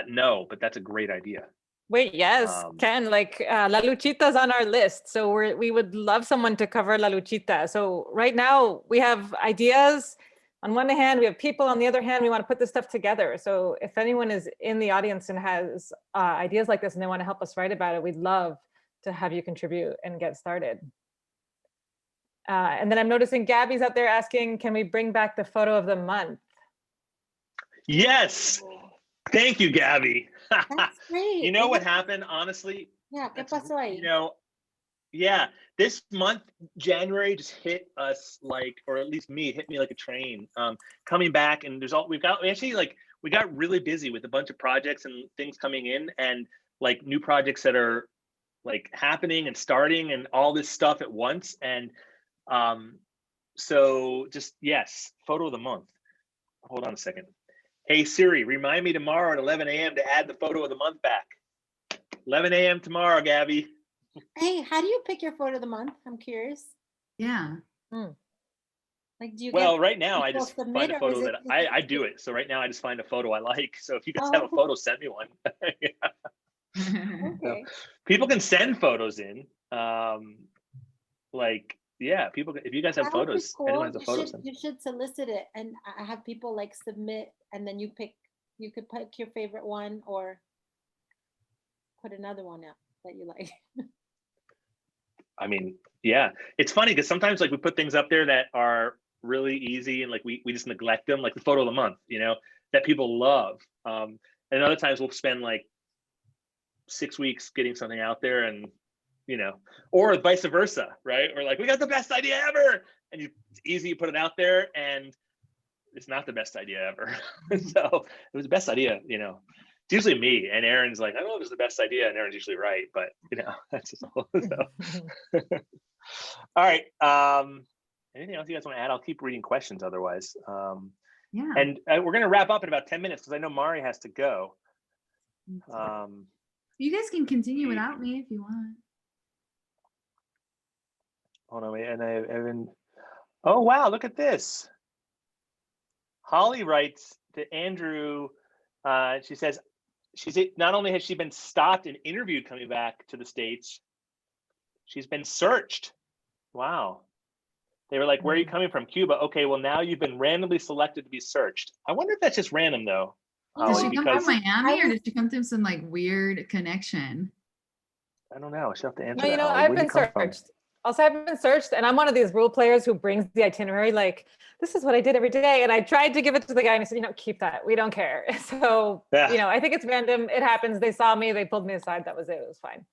No, but that's a great idea. Wait, yes, Ken, like La Luchita's on our list. So we would love someone to cover La Luchita. So right now we have ideas. On one hand, we have people. On the other hand, we want to put this stuff together. So if anyone is in the audience and has ideas like this and they want to help us write about it, we'd love to have you contribute and get started. And then I'm noticing Gabby's out there asking, can we bring back the photo of the month? Yes. Thank you, Gabby. That's great. You know what happened, honestly? Yeah, ¿qué pasó ahí? You know, yeah, this month, January just hit us like, or at least me, hit me like a train. Coming back, and we got really busy with a bunch of projects and things coming in, and like new projects that are like happening and starting and all this stuff at once. And so just, yes, photo of the month. Hold on a second. Hey Siri, remind me tomorrow at 11 a.m. to add the photo of the month back. 11 a.m. tomorrow, Gabby. Hey, how do you pick your photo of the month? I'm curious. Yeah. Like, do you Well, right now I just find submit, a or photo is that it- I do it. So right now I just find a photo I like. So if you guys have a photo, send me one. Okay. People can send photos in. Like, yeah, people, if you guys have That would be photos, cool. anyone has a photo, send. You should solicit it and have people like submit, and then you could pick your favorite one or put another one out that you like. I mean, yeah, it's funny because sometimes like we put things up there that are really easy and like we just neglect them, like the photo of the month, you know, that people love. And other times we'll spend like 6 weeks getting something out there, and you know, or vice versa, right? Or like, we got the best idea ever, and it's easy to put it out there, and it's not the best idea ever. So it was the best idea, you know. It's usually me, and Erin's like, I don't know if it's the best idea, and Erin's usually right, but you know, that's just all. So. All right. Anything else you guys want to add? I'll keep reading questions otherwise. Yeah. And we're going to wrap up in about 10 minutes because I know Mari has to go. You guys can continue without me if you want. Hold on, wait. And Evan. Oh, wow. Look at this. Holly writes to Andrew. She says, not only has she been stopped and interviewed coming back to the States, she's been searched. Wow. They were like, where are you coming from? Cuba. Okay, well, now you've been randomly selected to be searched. I wonder if that's just random, though. Did she come because from Miami or did she come through some like weird connection? I don't know. She'll have to answer No, you that. know, Holly. I've Where'd you been come from? searched. Also, I've been searched, and I'm one of these role players who brings the itinerary. Like, this is what I did every day, and I tried to give it to the guy, and he said, "You know, keep that. We don't care." So, Yeah. you know, I think it's random. It happens. They saw me. They pulled me aside. That was it. It was fine.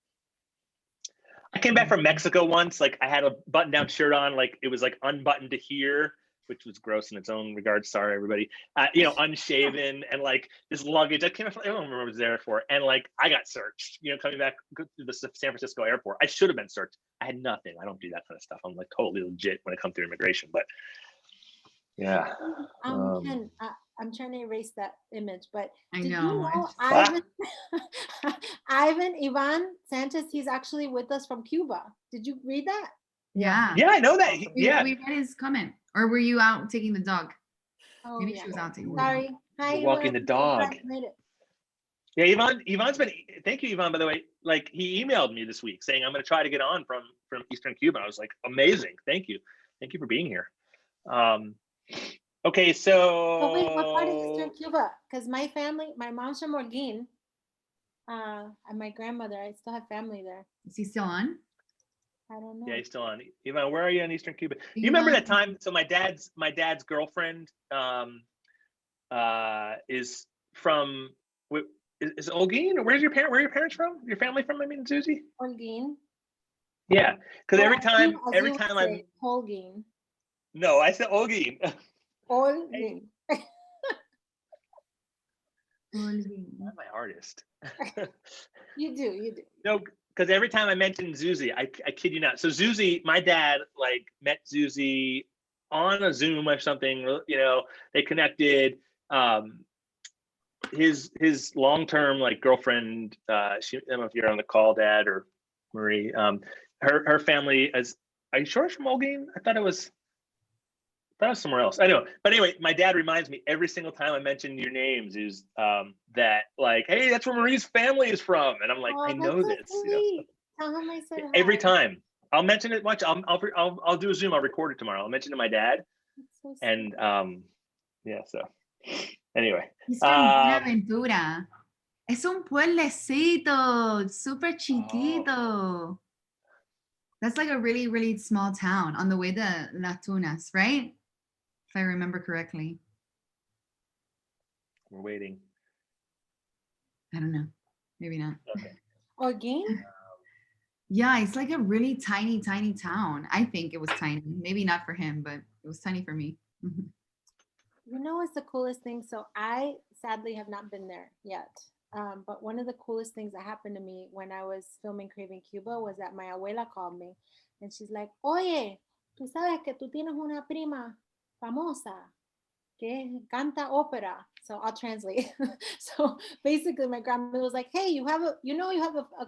I came back from Mexico once. Like I had a button-down shirt on. Like it was like unbuttoned to here, which was gross in its own regard. Sorry, everybody. You know, unshaven and like this luggage. I don't remember what I was there for. And like I got searched. You know, coming back to the San Francisco airport, I should have been searched. I had nothing. I don't do that kind of stuff. I'm like totally legit when it comes to immigration. But yeah. Ken, I'm trying to erase that image, but I did know. you know Ivan Sanchez, he's actually with us from Cuba. Did you read that? Yeah. Yeah, I know that. Yeah. We read his comment. Or were you out taking the dog? Oh, Maybe yeah. she was out taking the Sorry. dog. Hi, Walking Ivan. the dog. Made it. Yeah, Ivan's been, thank you, Ivan, by the way. Like he emailed me this week saying I'm going to try to get on from Eastern Cuba. I was like, amazing. Thank you for being here. Okay, so Oh, wait, what part of Eastern Cuba? Because my mom's from Orguin, and my grandmother, I still have family there. Is he still on? I don't know. Yeah, he's still on. Ivan, where are you in Eastern Cuba? You remember that time? So my dad's girlfriend is from is Olguin, or where are your parents from? Your family from? I mean, Zuzy. Orguin. Yeah, because every time I'm Holguin. No, I said Olguin. Holguin. I'm my artist. You do. No, because every time I mention Zuzy, I kid you not. So Zuzy, my dad like met Zuzy on a Zoom or something. You know, they connected. His long-term like girlfriend. I don't know if you're on the call, Dad or Marie. Her family is. Are you sure it's from Olgain? I thought it was somewhere else. I know. But anyway, my dad reminds me every single time I mention your names is that like, hey, that's where Marie's family is from. And I'm like, I know this. You know, Tell him I said every hi. time. I'll mention it. Watch. I'll do a Zoom. I'll record it tomorrow. I'll mention it to my dad. So And yeah. So anyway. He's from Buenaventura. Es un pueblecito, super chiquito. Oh. That's like a really, really small town on the way to Las Tunas, right? If I remember correctly. We're waiting. I don't know. Maybe not. Okay. Olgain? Yeah, it's like a really tiny, tiny town. I think it was tiny. Maybe not for him, but it was tiny for me. You know what's the coolest thing? So I sadly have not been there yet. But one of the coolest things that happened to me when I was filming Craving Cuba was that my abuela called me and she's like, oye, tú sabes que tú tienes una prima famosa que canta ópera. So I'll translate. So basically my grandmother was like, hey, you have a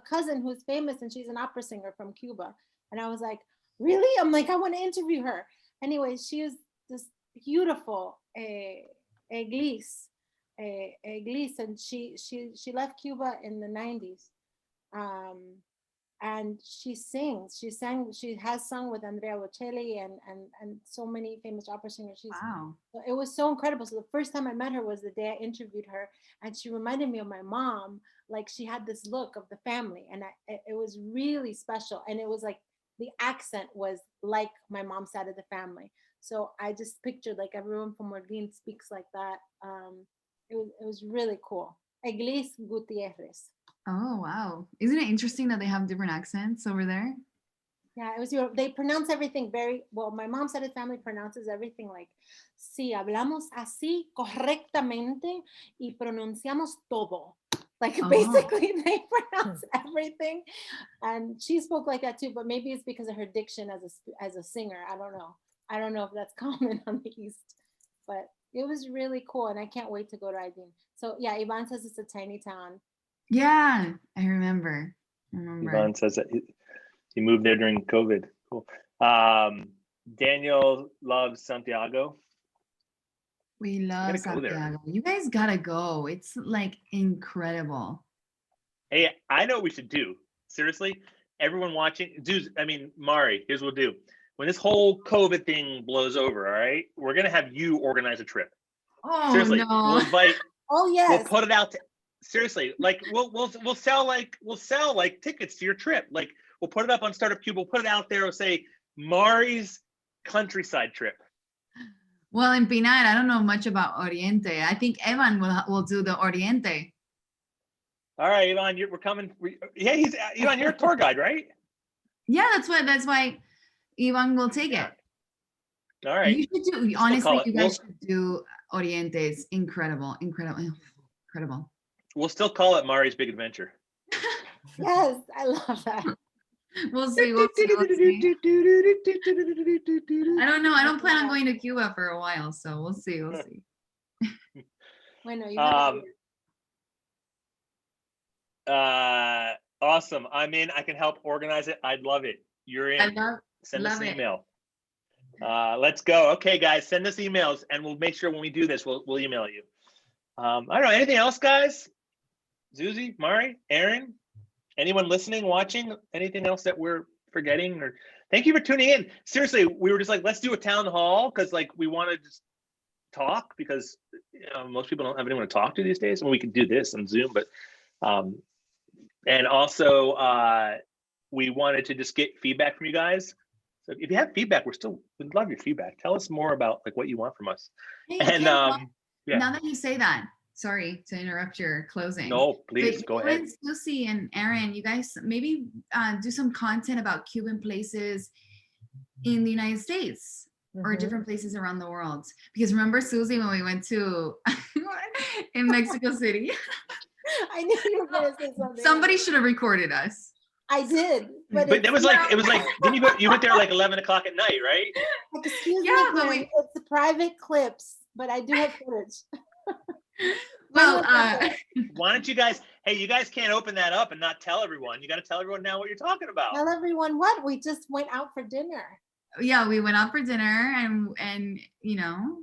cousin who's famous and she's an opera singer from Cuba. And I was like, really? I'm like, I want to interview her. Anyway, she was this beautiful Eglise, and she left Cuba in the 90s, and she has sung with Andrea Bocelli and so many famous opera singers. Wow. It was so incredible. So the first time I met her was the day I interviewed her, and she reminded me of my mom. Like she had this look of the family, and it was really special. And it was like the accent was like my mom's side of the family. So I just pictured like everyone from Orlean speaks like that. It was really cool. Eglise Gutierrez. Oh, wow. Isn't it interesting that they have different accents over there? Yeah, they pronounce everything very well. My mom's side of the family pronounces everything like, si hablamos así correctamente y pronunciamos todo. Like basically they pronounce everything. And she spoke like that too, but maybe it's because of her diction as a singer. I don't know. I don't know if that's common on the East, but it was really cool. And I can't wait to go to Aydin. So yeah, Ivan says it's a tiny town. Yeah, I remember. Ivan says that he moved there during COVID. Cool. Daniel loves Santiago. We love Santiago. You guys gotta go. It's like incredible. Hey, I know what we should do. Seriously, everyone watching, Mari, here's what we'll do. When this whole COVID thing blows over, all right, we're gonna have you organize a trip. Oh, seriously, no. We'll invite. Oh yes. We'll put it out. Seriously, like we'll sell like tickets to your trip. Like we'll put it up on Startup Cube. We'll put it out there. We'll say Mari's countryside trip. Well, in Pinar, I don't know much about Oriente. I think Evan will do the Oriente. All right, Ivan, we're coming. Ivan, you're a tour guide, right? Yeah, that's why Ivan will take it. All right. You should do. Honestly, you guys should do Oriente. It's incredible. We'll still call it Mari's Big Adventure. Yes, I love that. We'll see. I don't know. I don't plan on going to Cuba for a while, so we'll see. Bueno, you have awesome. I'm in. I can help organize it. I'd love it. You're in. Send us an email. Let's go. Okay, guys, send us emails, and we'll make sure when we do this, we'll email you. I don't know. Anything else, guys? Zuzy, Mari, Erin, anyone listening, watching? Anything else that we're forgetting? Or thank you for tuning in. Seriously, we were just like, let's do a town hall because like we want to just talk because most people don't have anyone to talk to these days. And we could do this on Zoom, but and also we wanted to just get feedback from you guys. So if you have feedback, we'd love your feedback. Tell us more about like what you want from us. Hey, and yeah. Now that you say that, sorry to interrupt your closing. No, please go ahead. Zuzy and Erin, you guys maybe do some content about Cuban places in the United States. or different places around the world? Because remember, Zuzy, when we went to in Mexico City, I knew you were gonna say something. somebody should have recorded us. I did, But it was like didn't you go? You went there like 11 o'clock at night, right? like, excuse Yeah, me, but Karen, it's the private clips, but I do have footage. Well, Why don't you guys? Hey, you guys can't open that up and not tell everyone. You got to tell everyone now what you're talking about. Tell everyone what we just went out for dinner. yeah, we went out for dinner and you know,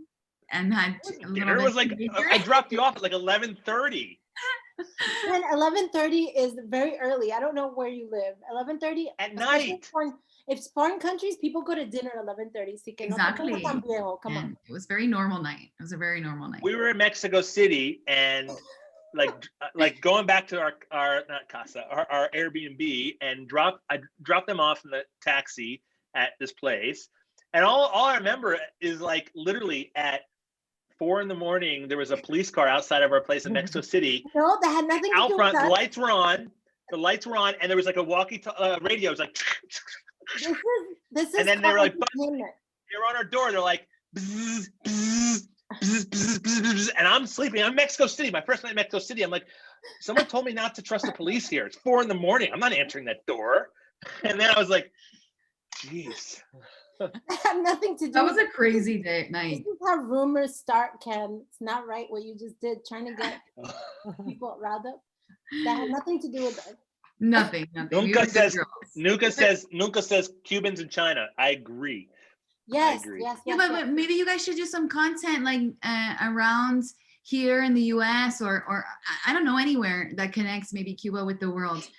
and had a little Dinner bit was like later. I dropped you off at like 11:30. And 11:30 is very early. I don't know where you live. 11:30 At night. If foreign countries, people go to dinner at 11:30. Exactly. Come on. And it was very normal night. It was a very normal night. We were in Mexico City and like going back to our not casa, our Airbnb, and I dropped them off in the taxi at this place. And all I remember is like literally at 4 a.m, there was a police car outside of our place in Mexico City. No, that had nothing to Out do front, with the that. lights were on, and there was like a walkie radio. It was like, This is and then they were like, entertainment. they were on our door. They're like, bzz, bzz, bzz, bzz, bzz, bzz, and I'm sleeping. I'm in Mexico City. My first night in Mexico City. I'm like, someone told me not to trust the police here. It's 4 a.m. I'm not answering that door. And then I was like, jeez. That had nothing to do. That was with a crazy night. This is how rumors start, Ken. It's not right what you just did, trying to get people riled up. That had nothing to do with it. Nothing. Nunca says Cubans in China. I agree. Yes, I agree. yes. Yeah, but maybe you guys should do some content like around here in the US or I don't know, anywhere that connects maybe Cuba with the world.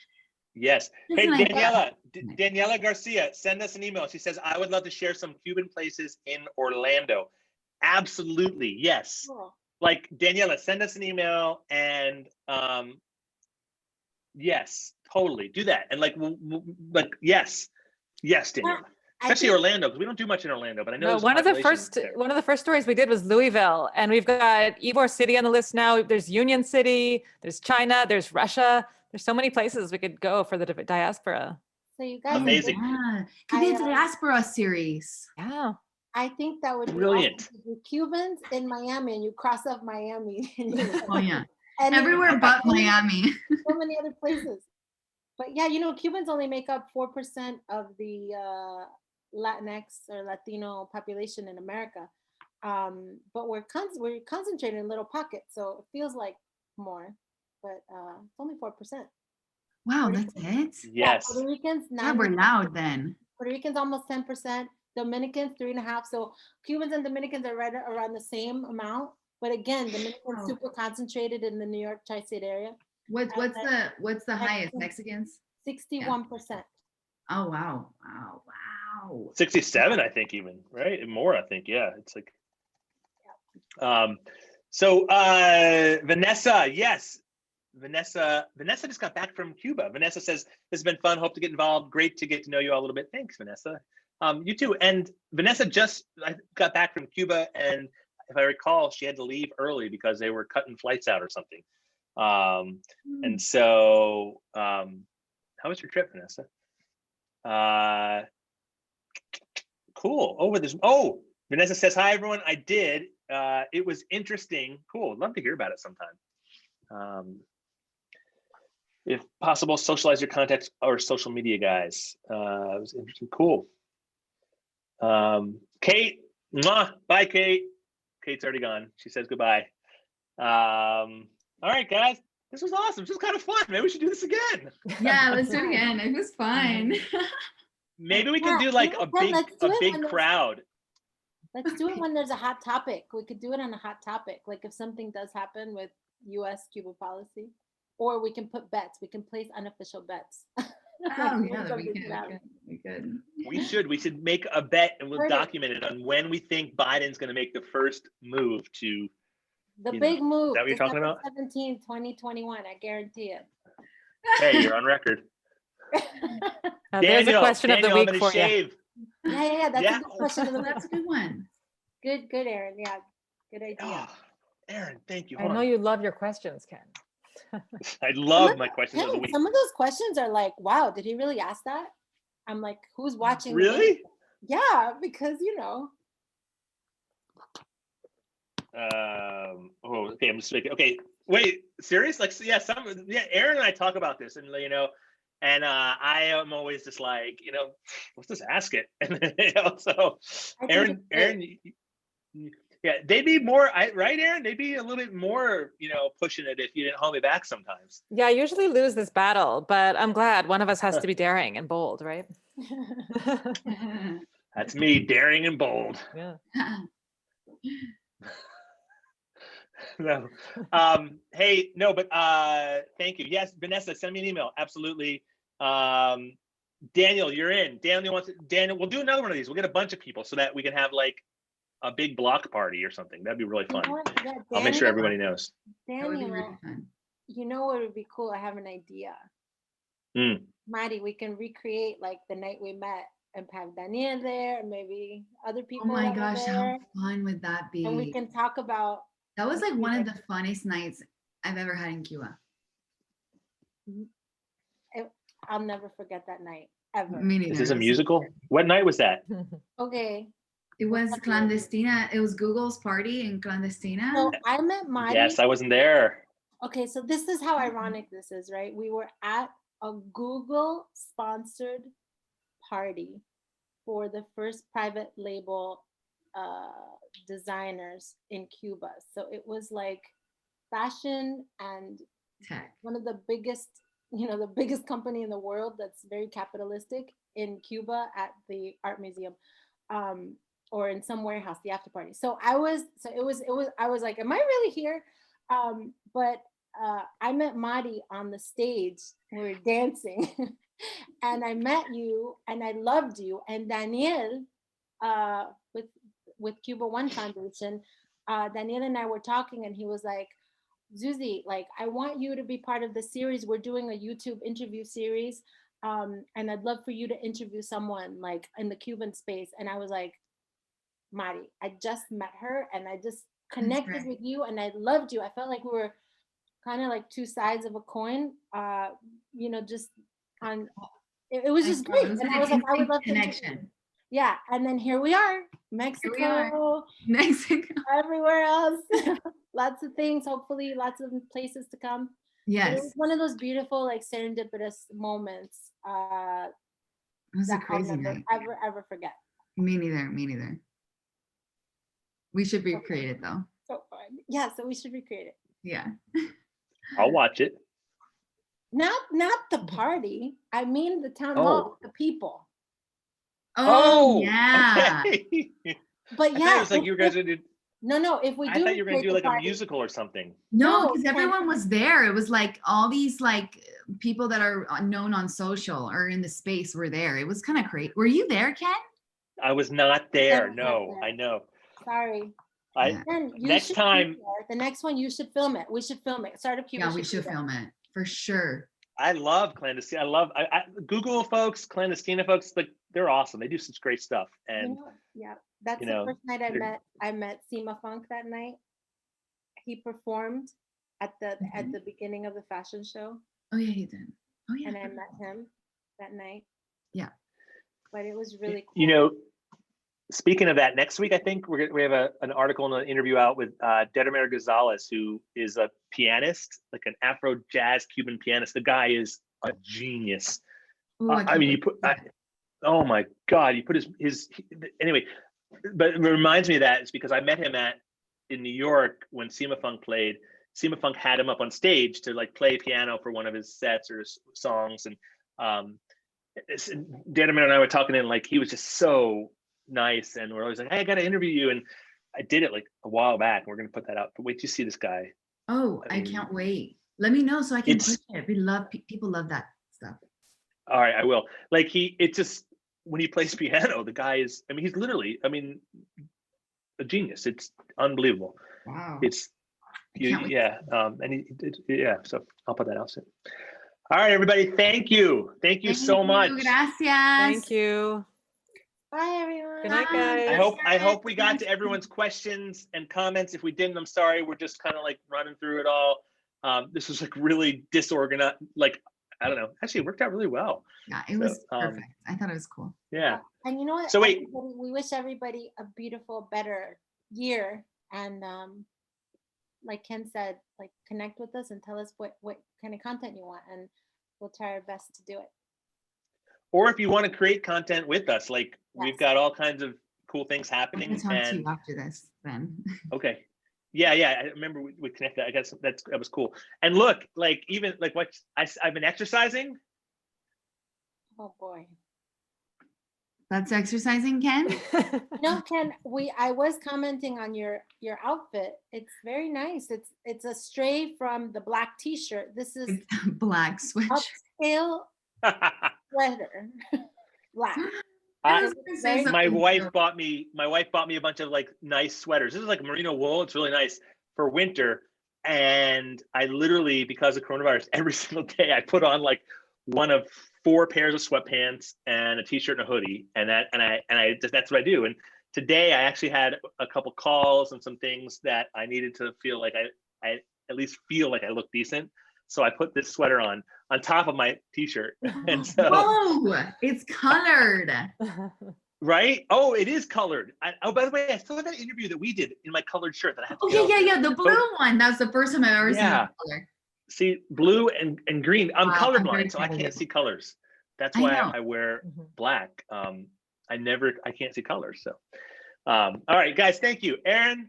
Yes. Hey, Isn't it? Daniela Garcia, send us an email. She says, I would love to share some Cuban places in Orlando. Absolutely. Yes. Cool. Like Daniela, send us an email and yes, totally do that. And like yes, Daniela. Especially Orlando, because we don't do much in Orlando, but I know one of the first stories we did was Louisville, and we've got Ybor City on the list now. There's Union City, there's China, there's Russia. There's so many places we could go for the diaspora. So you guys, amazing. Yeah. Could be a diaspora series. Yeah. I think that would be brilliant. Awesome. The Cubans in Miami, and you cross off Miami. Oh yeah, and everywhere but Miami. So many other places. But yeah, Cubans only make up 4% of the Latinx or Latino population in America. But we're concentrated in little pockets, so it feels like more, but it's only 4%. Wow, that's it? Yes. Yeah, Puerto Ricans, Yeah, we're loud then. Puerto Ricans almost 10%. Dominicans 3.5%. So Cubans and Dominicans are right around the same amount. But again, Dominicans super concentrated in the New York tri-state area. What's the highest? Mexicans? 61%. Oh wow. 67, I think, even, right? And more, I think. Yeah. It's like so Vanessa, yes. Vanessa just got back from Cuba. Vanessa says, this has been fun. Hope to get involved. Great to get to know you all a little bit. Thanks, Vanessa. You too. And Vanessa just got back from Cuba, and if I recall, she had to leave early because they were cutting flights out or something. And so, how was your trip, Vanessa? Cool. Vanessa says, hi, everyone. I did. It was interesting. Cool. I'd love to hear about it sometime. If possible, socialize your contacts or social media guys. It was interesting. Cool. Kate, mwah, bye, Kate. Kate's already gone. She says goodbye. All right, guys. This was awesome. This was kind of fun. Maybe we should do this again. Yeah, let's do it again. It was fun. Maybe we can do like a big crowd. Let's do it when there's a hot topic. We could do it on a hot topic. Like if something does happen with US-Cuba policy, or we can put bets. We can place unofficial bets. Oh yeah, we could. We should make a bet and we'll document it on when we think Biden's going to make the first move to the big move. Is that what you're talking about? 17, 2021. I guarantee it. Hey, you're on record. There's a question of the week for you. Yeah. That's a good question of the week. That's a good one. Good, Erin. Yeah, good idea. Oh, Erin, thank you. I know you love your questions, Ken. I love my questions of the week. Some of those questions are like, wow, did he really ask that? I'm like, who's watching? Really? Yeah, because Okay, I'm just making. Okay, wait, serious? Like, yeah, Erin and I talk about this, and and I am always just like, let's just ask it, and so Erin, yeah, they'd be more, right, Erin? They'd be a little bit more, pushing it if you didn't hold me back sometimes. Yeah, I usually lose this battle, but I'm glad one of us has to be daring and bold, right? That's me, daring and bold. Yeah. No. Hey, no, but thank you. Yes, Vanessa, send me an email. Absolutely. Daniel, you're in. Daniel, we'll do another one of these. We'll get a bunch of people so that we can have like a big block party or something. That'd be really fun. Yeah, I'll make sure everybody knows. Daniel, you know what would be cool? I have an idea. Marty, we can recreate like the night we met and have Daniel there and maybe other people. Oh my gosh, how fun would that be? And we can talk about. That was like one of the funnest nights I've ever had in Cuba. I'll never forget that night, ever. Me neither. Is this a musical? What night was that? Okay. It was Clandestina. It was Google's party in Clandestina. So I met Marty. Yes, I wasn't there. Okay, so this is how ironic this is, right? We were at a Google-sponsored party for the first private label designers in Cuba. So it was like fashion and tech. One of the biggest, the biggest company in the world that's very capitalistic in Cuba at the art museum, or in some warehouse, the after party. So I was like, am I really here? But I met Marty on the stage. We were dancing and I met you and I loved you. And Daniel, with Cuba One Foundation, Daniel and I were talking and he was like, Zuzy, like, I want you to be part of the series. We're doing a YouTube interview series. And I'd love for you to interview someone like in the Cuban space. And I was like, Marty, I just met her and I just connected with you and I loved you. I felt like we were kind of like two sides of a coin, just on, it was just great. And I was like, I would love connection. Yeah. And then here we are, Mexico, everywhere else, lots of things, hopefully lots of places to come. Yes. But it was one of those beautiful, like serendipitous moments. It was a crazy night. Ever forget. Me neither. We should recreate it though. So fun. Yeah, so we should recreate it. Yeah. I'll watch it. Not the party. I mean the town hall, the people. Oh yeah. Okay. But yeah, it was like you guys did. No. If we do, I thought you were gonna do like a musical or something. No, because everyone was there. It was like all these like people that are known on social or in the space were there. It was kind of great. Were you there, Ken? I was not there. No, I know. Sorry. Next time. The next one, you should film it. We should film it. Startup Cuba. Yeah, we should film it for sure. I love Clandestina. I Google folks, Clandestina folks, like they're awesome. They do such great stuff. And yeah, that's the first night I met Sima Funk that night. He performed at the beginning of the fashion show. Oh yeah, he did. Oh yeah. And I met him that night. Yeah. But it was really cool. Speaking of that, next week I think we have an article and an interview out with Deckinger Gonzalez, who is a pianist, like an Afro jazz Cuban pianist. The guy is a genius. Ooh, oh my God, you put his anyway. But it reminds me of that. It's because I met him in New York when Sima Funk played. Sima Funk had him up on stage to like play piano for one of his sets or his songs, and Deckinger and I were talking, and like he was just so nice, and we're always like, hey, I got to interview you, and I did it like a while back. We're gonna put that out, but wait till you see this guy. Oh, I can't wait. Let me know so I can push it. We love people love that stuff. All right, I will. Like it's just when he plays piano, the guy is. I mean, he's literally. I mean, a genius. It's unbelievable. Wow. It's yeah. So I'll put that out soon. All right, everybody. Thank you so much. Gracias. Thank you. Bye, everyone. Good night, guys. I hope we got to everyone's questions and comments. If we didn't, I'm sorry. We're just kind of like running through it all. This was like really disorganized. Like, I don't know. Actually, it worked out really well. Yeah, it was perfect. I thought it was cool. Yeah. And you know what? So wait. We wish everybody a beautiful, better year And like Ken said, like connect with us and tell us what kind of content you want, and we'll try our best to do it. Or if you want to create content with us, like we've Yes. got all kinds of cool things I happening. can talk to And you after this then. okay. Yeah, I remember we connected. I guess that was cool. And look, like even like what I've been exercising. Oh boy. That's exercising, Ken? No, Ken, I was commenting on your outfit. It's very nice. It's a stray from the black t-shirt. This is It's a black switch. upscale sweater. Black. My wife bought me a bunch of like nice sweaters. This is like merino wool. It's really nice for winter. And I literally, because of coronavirus, every single day I put on like one of 4 pairs of sweatpants and a t-shirt and a hoodie. And I just, that's what I do. And today I actually had a couple calls and some things that I needed to feel like I at least feel like I look decent. So I put this sweater on top of my t-shirt. And so, whoa, it's colored. Right? Oh, it is colored. Oh, by the way, I saw that interview that we did in my colored shirt that I had to Oh yeah, the blue one. That's the first time I've ever seen that color. See, blue and green. I'm colorblind, so I excited. can't see colors. That's why know. I wear black. I can't see colors. So, all right, guys, thank you, Erin.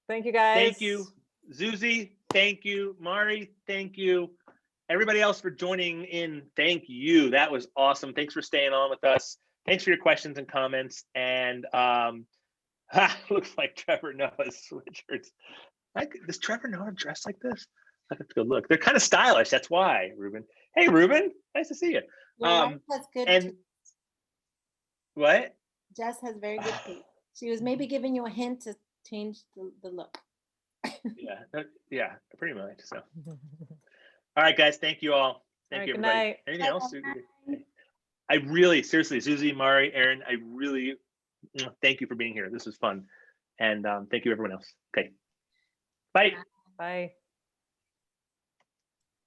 Thank you, guys. Thank you, Zuzy. Thank you, Mari. Thank you, everybody else for joining in. Thank you. That was awesome. Thanks for staying on with us. Thanks for your questions and comments. And looks like Trevor Noah's sweatshirts. Does Trevor Noah dress like this? I have to go look. They're kind of stylish. That's why, Ruben. Hey, Ruben. Nice to see you. That's good. And what? Jess has very good taste. She was maybe giving you a hint to change the look. Yeah, pretty much. So, all right, guys. Thank you all. Thank you, everybody. Night. Anything else? I really, seriously, Zuzy, Mari, Erin, I really thank you for being here. This was fun. And thank you, everyone else. Okay. Bye. Bye.